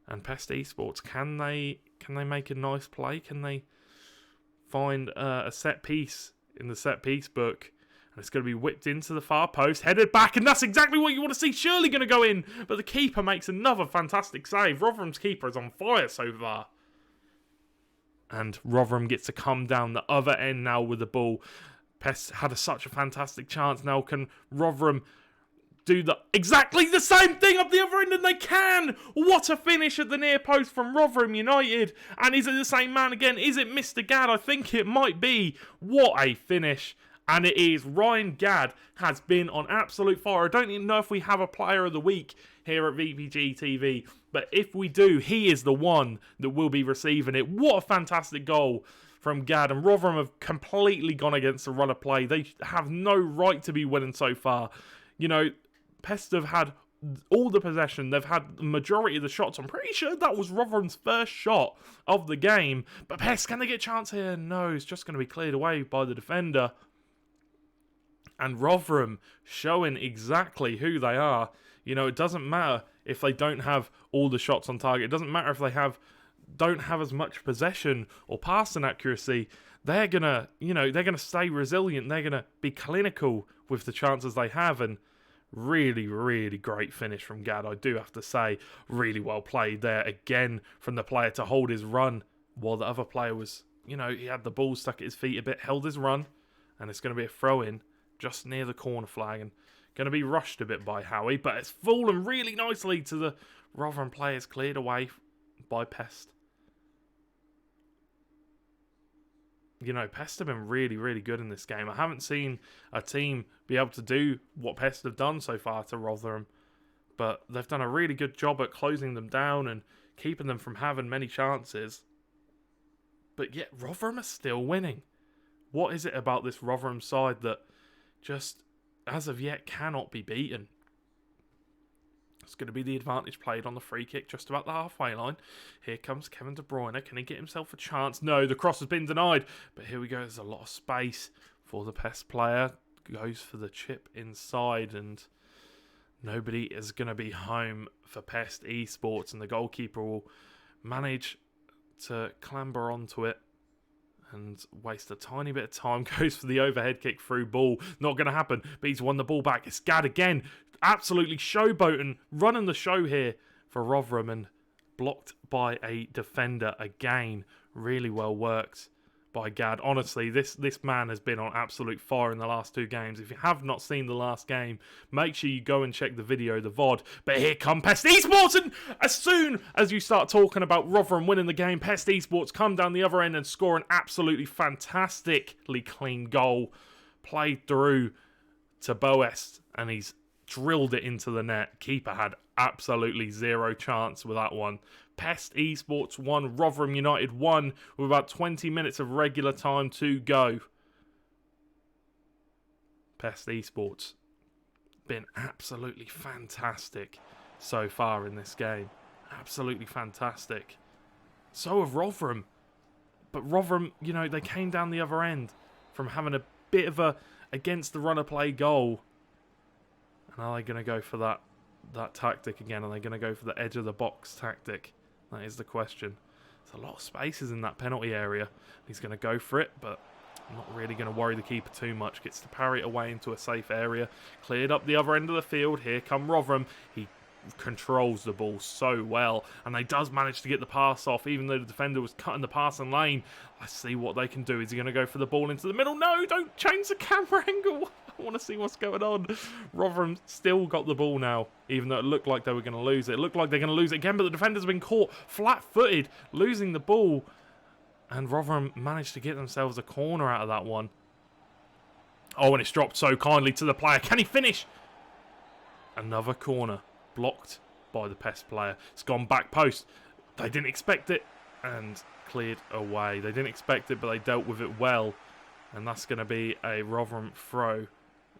And Pest Esports, can they make a nice play? Can they find a set piece in the set piece book? And it's going to be whipped into the far post, headed back, and that's exactly what you want to see. Surely going to go in, but the keeper makes another fantastic save. Rotherham's keeper is on fire so far. And Rotherham gets to come down the other end now with the ball. Pest had such a fantastic chance. Now can Rotherham do exactly the same thing up the other end? And they can! What a finish at the near post from Rotherham United. And is it the same man again? Is it Mr. Gadd? I think it might be. What a finish. And it is. Ryan Gadd has been on absolute fire. I don't even know if we have a player of the week here at VPG TV, but if we do, he is the one that will be receiving it. What a fantastic goal from Gadd. And Rotherham have completely gone against the run of play. They have no right to be winning so far. You know, Pest have had all the possession. They've had the majority of the shots. I'm pretty sure that was Rotherham's first shot of the game. But Pest, can they get a chance here? No, it's just going to be cleared away by the defender. And Rotherham showing exactly who they are. You know, it doesn't matter if they don't have all the shots on target. It doesn't matter if they don't have as much possession or passing accuracy. They're gonna stay resilient. They're gonna be clinical with the chances they have. And really, really great finish from Gadd, I do have to say. Really well played there again from the player to hold his run while the other player was, he had the ball stuck at his feet a bit, held his run, and it's going to be a throw-in just near the corner flag, and going to be rushed a bit by Howie, but it's fallen really nicely to the Rotherham players, cleared away by Pest. Pest have been really, really good in this game. I haven't seen a team be able to do what Pest have done so far to Rotherham, but they've done a really good job at closing them down and keeping them from having many chances. But yet, Rotherham are still winning. What is it about this Rotherham side that just, as of yet, cannot be beaten? It's going to be the advantage played on the free kick just about the halfway line. Here comes Kevin De Bruyne. Can he get himself a chance? No, the cross has been denied. But here we go. There's a lot of space for the Pest player. Goes for the chip inside, and nobody is going to be home for Pest Esports, and the goalkeeper will manage to clamber onto it and waste a tiny bit of time. Goes for the overhead kick through ball. Not going to happen, but he's won the ball back. It's Gadd again. Absolutely showboating, running the show here for Rotherham, and blocked by a defender again. Really well worked by Gadd. Honestly, this man has been on absolute fire in the last two games. If you have not seen the last game, make sure you go and check the video, the VOD. But here come Pest Esports, and as soon as you start talking about Rotherham winning the game, Pest Esports come down the other end and score an absolutely fantastically clean goal. Played through to Boest, and he's drilled it into the net. Keeper had absolutely zero chance with that one. Pest Esports 1, Rotherham United 1, with about 20 minutes of regular time to go. Pest Esports been absolutely fantastic so far in this game. Absolutely fantastic. So have Rotherham. But Rotherham, they came down the other end from having a bit of a against the run of play goal. And are they going to go for that tactic again? Are they going to go for the edge of the box tactic? That is the question. There's a lot of spaces in that penalty area. He's going to go for it, but Not really going to worry the keeper too much. Gets to parry it away into a safe area. Cleared up the other end of the field. Here come Rotherham. He controls the ball so well, and they does manage to get the pass off, even though the defender was cutting the passing lane. Let's see what they can do. Is he going to go for the ball into the middle? No, don't change the camera angle. I want to see what's going on. Rotherham still got the ball now, even though it looked like they were going to lose it. It looked like they're going to lose it again, but the defender's been caught flat-footed, losing the ball. And Rotherham managed to get themselves a corner out of that one. Oh, and it's dropped so kindly to the player. Can he finish? Another corner. Blocked by the Pest player. It's gone back post. They didn't expect it. And cleared away. They didn't expect it, but they dealt with it well. And that's going to be a Rotherham throw.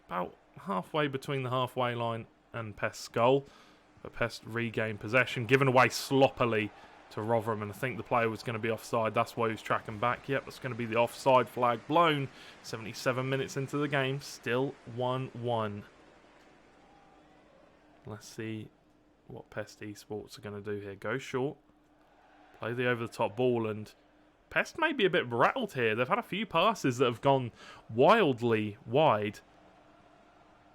About halfway between the halfway line and Pest's goal. But Pest regained possession. Given away sloppily to Rotherham, and I think the player was going to be offside. That's why he was tracking back. Yep, that's going to be the offside flag blown. 77 minutes into the game, still 1-1. Let's see what Pest Esports are going to do here. Go short, play the over-the-top ball, and Pest may be a bit rattled here. They've had a few passes that have gone wildly wide,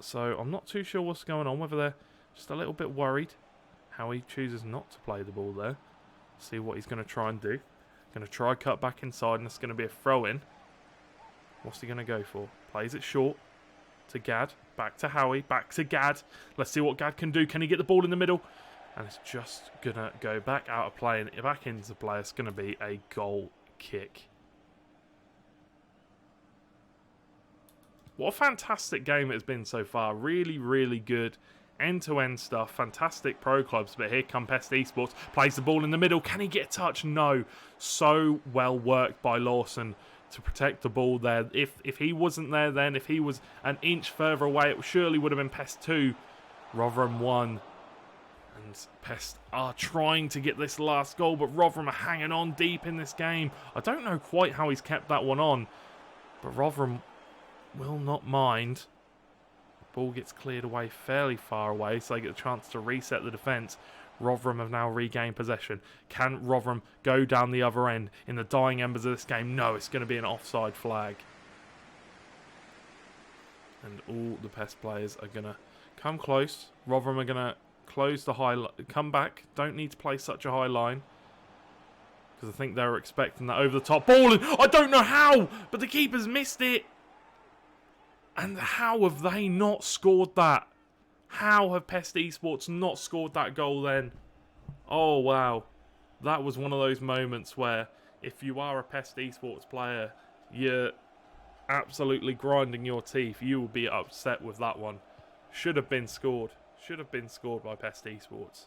so I'm not too sure what's going on, whether they're just a little bit worried how he chooses not to play the ball there. See what he's going to try and do. Going to try cut back inside, and it's going to be a throw-in. What's he going to go for? Plays it short to Gad. Back to Howie. Back to Gad. Let's see what Gad can do. Can he get the ball in the middle? And it's just going to go back out of play and back into play. It's going to be a goal kick. What a fantastic game it has been so far. Really, really good. End-to-end stuff, fantastic pro clubs, but here come Pest Esports, plays the ball in the middle, can he get a touch? No. So well worked by Lawson to protect the ball there. If he wasn't there then, if he was an inch further away, it surely would have been Pest 2, Rotherham 1. And Pest are trying to get this last goal, but Rotherham are hanging on deep in this game. I don't know quite how he's kept that one on, but Rotherham will not mind. Ball gets cleared away fairly far away, so they get a chance to reset the defence. Rotherham have now regained possession. Can Rotherham go down the other end in the dying embers of this game? No, it's going to be an offside flag. And all the Pest players are going to come close. Rotherham are going to close the high line. Come back. Don't need to play such a high line, because I think they were expecting that over the top ball. And I don't know how, but the keeper's missed it. And how have they not scored that? How have Pest Esports not scored that goal then? Oh, wow. That was one of those moments where if you are a Pest Esports player, you're absolutely grinding your teeth. You will be upset with that one. Should have been scored. Should have been scored by Pest Esports.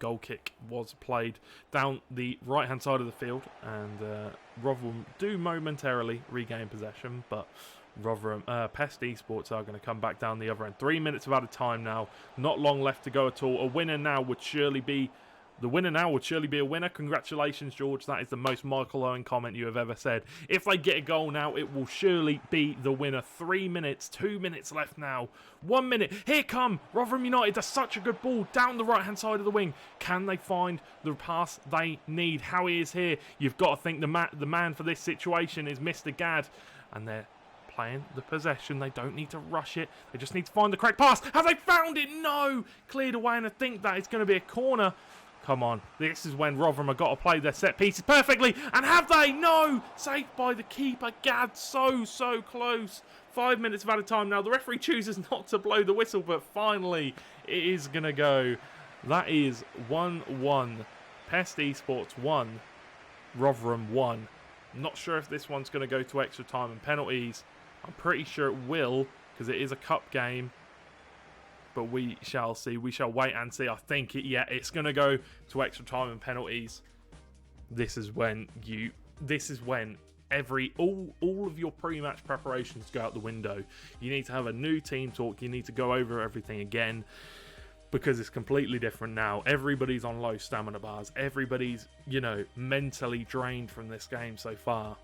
Goal kick was played down the right hand side of the field, and Rotherham do momentarily regain possession, but Pest Esports are going to come back down the other end. 3 minutes of added time now, not long left to go at all. A winner now would surely be a winner. Congratulations, George. That is the most Michael Owen comment you have ever said. If they get a goal now, it will surely be the winner. 3 minutes, 2 minutes left now. 1 minute. Here come Rotherham United. That's such a good ball down the right-hand side of the wing. Can they find the pass they need? Howie is here. You've got to think the man for this situation is Mr. Gad. And they're playing the possession. They don't need to rush it. They just need to find the correct pass. Have they found it? No. Cleared away, and I think that is going to be a corner. Come on. This is when Rotherham have got to play their set pieces perfectly. And have they? No! Saved by the keeper. Gad, so close. 5 minutes of added time now. The referee chooses not to blow the whistle, but finally it is going to go. That is 1-1. Pest Esports 1. Rotherham 1. I'm not sure if this one's going to go to extra time and penalties. I'm pretty sure it will, because it is a cup game. But we shall see. We shall wait and see. I think it's going to go to extra time and penalties. This is when all of your pre-match preparations go out the window. You need to have a new team talk. You need to go over everything again, because it's completely different now. Everybody's on low stamina bars. Everybody's, mentally drained from this game so far.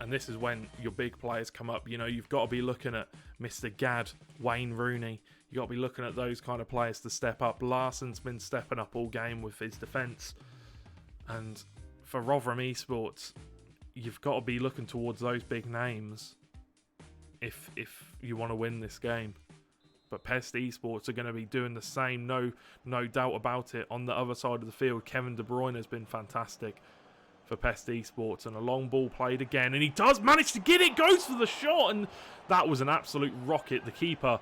And this is when your big players come up. You've got to be looking at Mr. Gad, Wayne Rooney. You got to be looking at those kind of players to step up. Larsson's been stepping up all game with his defence. And for Rotherham Esports, you've got to be looking towards those big names if you want to win this game. But Pest Esports are going to be doing the same, no doubt about it. On the other side of the field, Kevin De Bruyne has been fantastic for Pest Esports, and a long ball played again, and he does manage to get it, goes for the shot, and that was an absolute rocket. The keeper,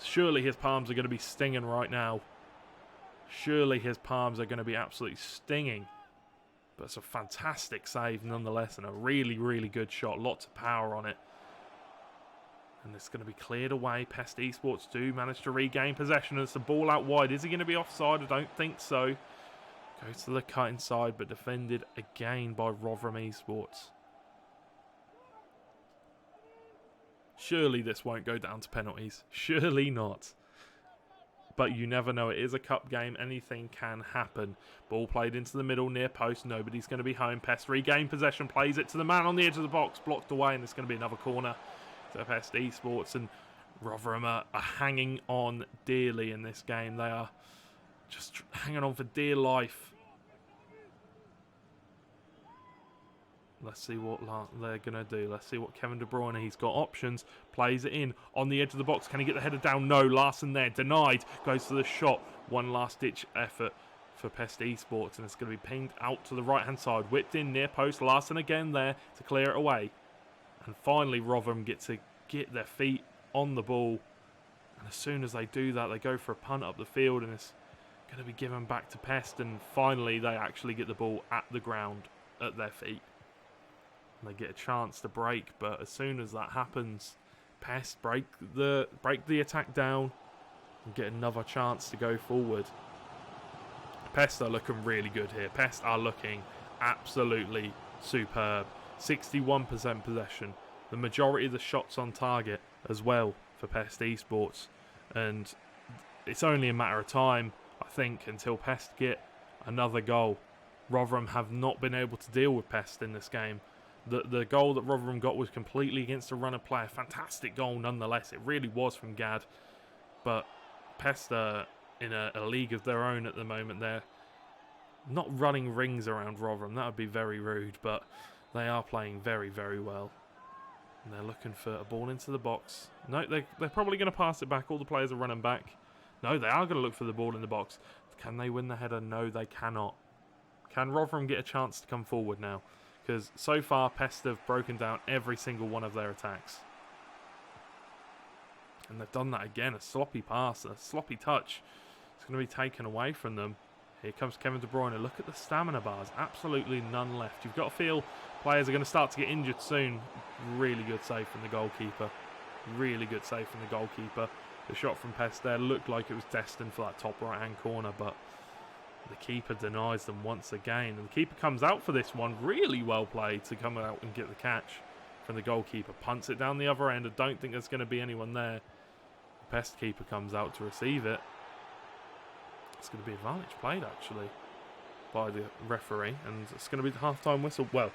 surely his palms are going to be stinging right now. Surely his palms are going to be absolutely stinging. But it's a fantastic save nonetheless, and a really, really good shot. Lots of power on it. And it's going to be cleared away. Pest Esports do manage to regain possession. It's the ball out wide. Is he going to be offside? I don't think so. Goes to the cut inside, but defended again by Rotherham Esports. Surely this won't go down to penalties. Surely not. But you never know. It is a cup game. Anything can happen. Ball played into the middle, near post. Nobody's going to be home. Pest regain possession. Plays it to the man on the edge of the box. Blocked away, and it's going to be another corner to Pest Esports. And Rotherham are hanging on dearly in this game. They are just hanging on for dear life. Let's see what they're going to do. Let's see what Kevin De Bruyne, he's got options. Plays it in on the edge of the box. Can he get the header down? No. Larsson there. Denied. Goes to the shot. One last ditch effort for Pest Esports. And it's going to be pinged out to the right-hand side. Whipped in near post. Larsson again there to clear it away. And finally Rotherham get to get their feet on the ball. And as soon as they do that, they go for a punt up the field. And it's going to be given back to Pest. And finally they actually get the ball at the ground at their feet. And they get a chance to break, but as soon as that happens, Pest break the attack down and get another chance to go forward. Pest are looking really good here. Pest are looking absolutely superb. 61% possession. The majority of the shots on target as well for Pest Esports. And it's only a matter of time, I think, until Pest get another goal. Rotherham have not been able to deal with Pest in this game. The goal that Rotherham got was completely against a runner player. Fantastic goal nonetheless. It really was from Gad. But Pest are in a league of their own at the moment. They're not running rings around Rotherham. That would be very rude. But they are playing very, very well. And they're looking for a ball into the box. No, they're probably going to pass it back. All the players are running back. No, they are going to look for the ball in the box. Can they win the header? No, they cannot. Can Rotherham get a chance to come forward now? Because so far, Pest have broken down every single one of their attacks. And they've done that again. A sloppy pass, a sloppy touch. It's going to be taken away from them. Here comes Kevin De Bruyne. Look at the stamina bars. Absolutely none left. You've got to feel players are going to start to get injured soon. Really good save from the goalkeeper. Really good save from the goalkeeper. The shot from Pest there looked like it was destined for that top right-hand corner, but the keeper denies them once again. And the keeper comes out for this one. Really well played to come out and get the catch from the goalkeeper. Punts it down the other end. I don't think there's going to be anyone there. The Pest keeper comes out to receive it. It's going to be a advantage played, actually, by the referee. And it's going to be the half-time whistle. Well,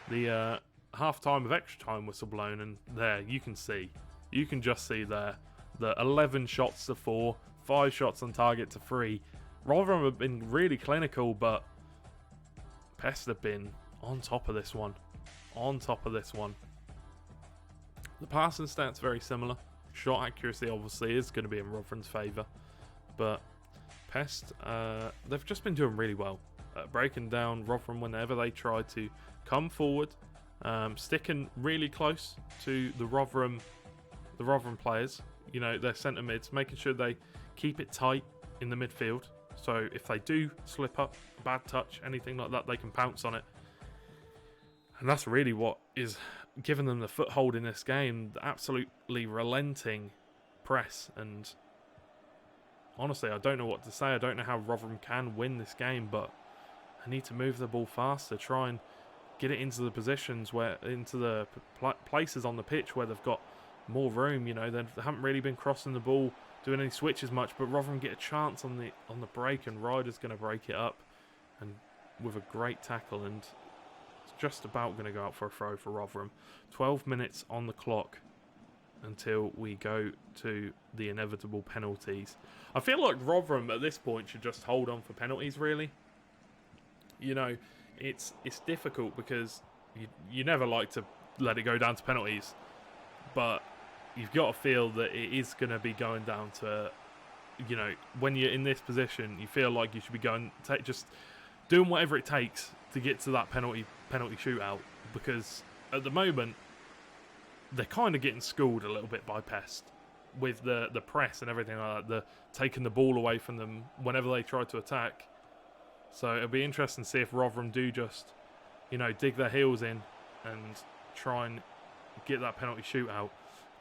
the half-time of extra time whistle blown. And there, you can see. You can just see there. The 11 shots to 4. 5 shots on target to 3. Rotherham have been really clinical, but Pest have been on top of this one. On top of this one. The passing stats very similar. Shot accuracy obviously is going to be in Rotherham's favour. But Pest, they've just been doing really well. Breaking down Rotherham whenever they try to come forward. Sticking really close to the Rotherham players. You know, their centre mids. Making sure they keep it tight in the midfield. So if they do slip up, bad touch, anything like that, they can pounce on it. And that's really what is giving them the foothold in this game. The absolutely relenting press. And honestly, I don't know what to say. I don't know how Rotherham can win this game, but I need to move the ball faster, try and get it into the positions into the places on the pitch where they've got more room. You know, they haven't really been crossing the ball, doing any switches much, but Rotherham get a chance on the break, and Ryder's going to break it up, and with a great tackle, and it's just about going to go out for a throw for Rotherham. 12 minutes on the clock. until we go to the inevitable penalties. I feel like Rotherham at this point should just hold on for penalties, really. You know, it's difficult because you never like to let it go down to penalties, but you've got to feel that it is going to be going down to, you know, when you're in this position, you feel like you should be going, just doing whatever it takes to get to that penalty shootout, because at the moment they're kind of getting schooled a little bit by Pest with the press and everything like that, the taking the ball away from them whenever they try to attack. So it'll be interesting to see if Rotherham do just, you know, dig their heels in and try and get that penalty shootout.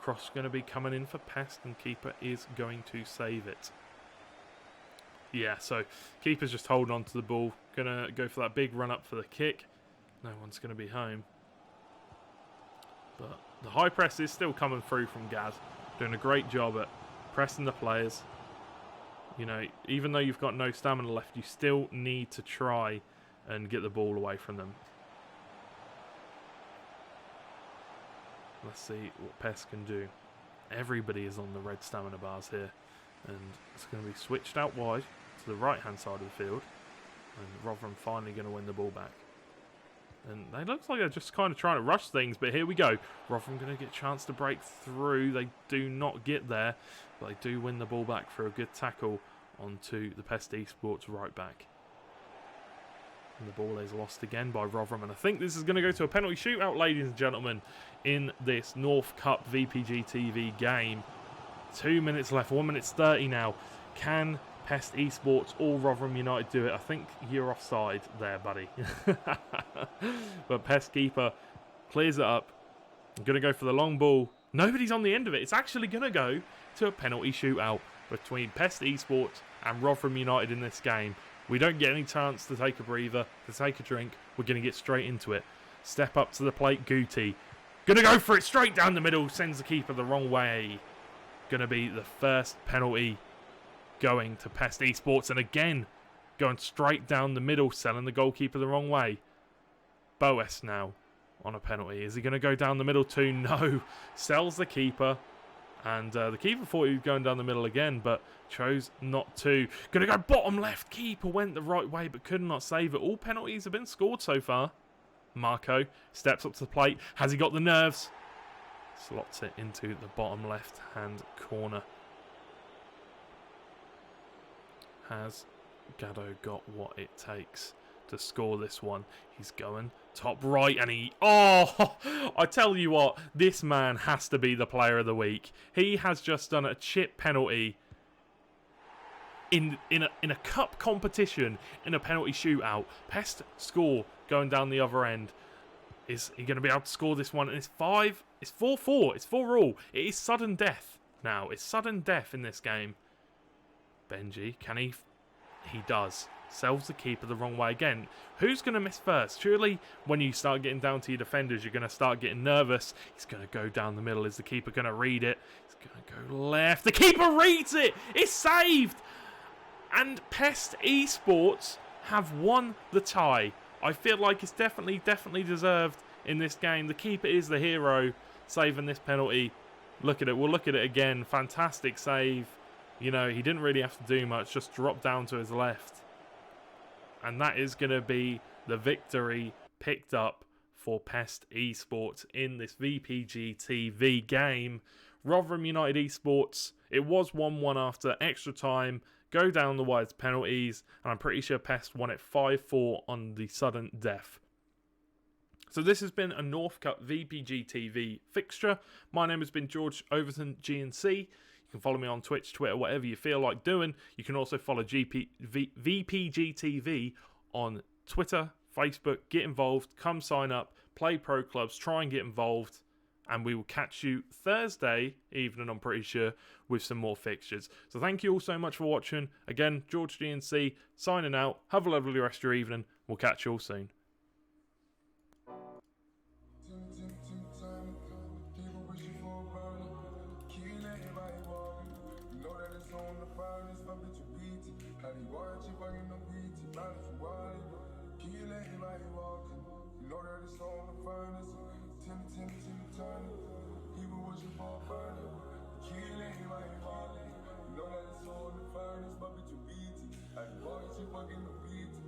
Cross going to be coming in for Pest, and keeper is going to save it. Yeah, so keeper's just holding on to the ball. Going to go for that big run up for the kick. No one's going to be home. But the high press is still coming through from Gaz. Doing a great job at pressing the players. You know, even though you've got no stamina left, you still need to try and get the ball away from them. Let's see what Pest can do. Everybody is on the red stamina bars here. And it's going to be switched out wide to the right-hand side of the field. And Rotherham finally going to win the ball back. And they look like they're just kind of trying to rush things, but here we go. Rotherham going to get a chance to break through. They do not get there, but they do win the ball back for a good tackle onto the Pest Esports right back. And the ball is lost again by Rotherham, and I think this is going to go to a penalty shootout, ladies and gentlemen, in this North Cup VPG TV game. 2 minutes left, 1 minute 30 now. Can Pest Esports or Rotherham United do it? I think you're offside there, buddy. But Pest keeper clears it up. I'm going to go for the long ball. Nobody's on the end of it. It's actually going to go to a penalty shootout between Pest Esports and Rotherham United in this game. We don't get any chance to take a breather, to take a drink. We're going to get straight into it. Step up to the plate, Guti. Going to go for it straight down the middle. Sends the keeper the wrong way. Going to be the first penalty going to Pest Esports. And again, going straight down the middle, selling the goalkeeper the wrong way. Boas now on a penalty. Is he going to go down the middle too? No. Sells the keeper. And the keeper thought he was going down the middle again, but chose not to. Going to go bottom left. Keeper went the right way, but could not save it. All penalties have been scored so far. Marco steps up to the plate. Has he got the nerves? Slots it into the bottom left-hand corner. Has Gaddo got what it takes to score this one? He's going top right, and he... Oh! I tell you what, this man has to be the player of the week. He has just done a chip penalty in a cup competition, in a penalty shootout. Pest score going down the other end. Is he going to be able to score this one? And it's 4-4. It's 4-all. It is sudden death now. It's sudden death in this game. Benji, can he? He does. Sells the keeper the wrong way again. Who's going to miss first? Surely when you start getting down to your defenders, you're going to start getting nervous. He's going to go down the middle. Is the keeper going to read it? He's going to go left. The keeper reads it. It's saved. And Pest Esports have won the tie. I feel like it's definitely deserved in this game. The keeper is the hero, saving this penalty. Look at it. We'll look at it again. Fantastic save. You know, he didn't really have to do much. Just drop down to his left. And that is going to be the victory picked up for Pest Esports in this VPG TV game. Rotherham United Esports, it was 1-1 after extra time. Go down the wide penalties, and I'm pretty sure Pest won it 5-4 on the sudden death. So this has been a North Cup VPG TV fixture. My name has been George Overton GNC. You can follow me on Twitch, Twitter, whatever you feel like doing. You can also follow VPG TV on Twitter, Facebook. Get involved, come sign up, play pro clubs, try and get involved. And we will catch you Thursday evening, I'm pretty sure, with some more fixtures. So thank you all so much for watching. Again, George GNC signing out. Have a lovely rest of your evening. We'll catch you all soon. People pushing for further. Killing my falling. Know that it's all the furnace, but bitch, you beat it. And boy, she fucking the beat.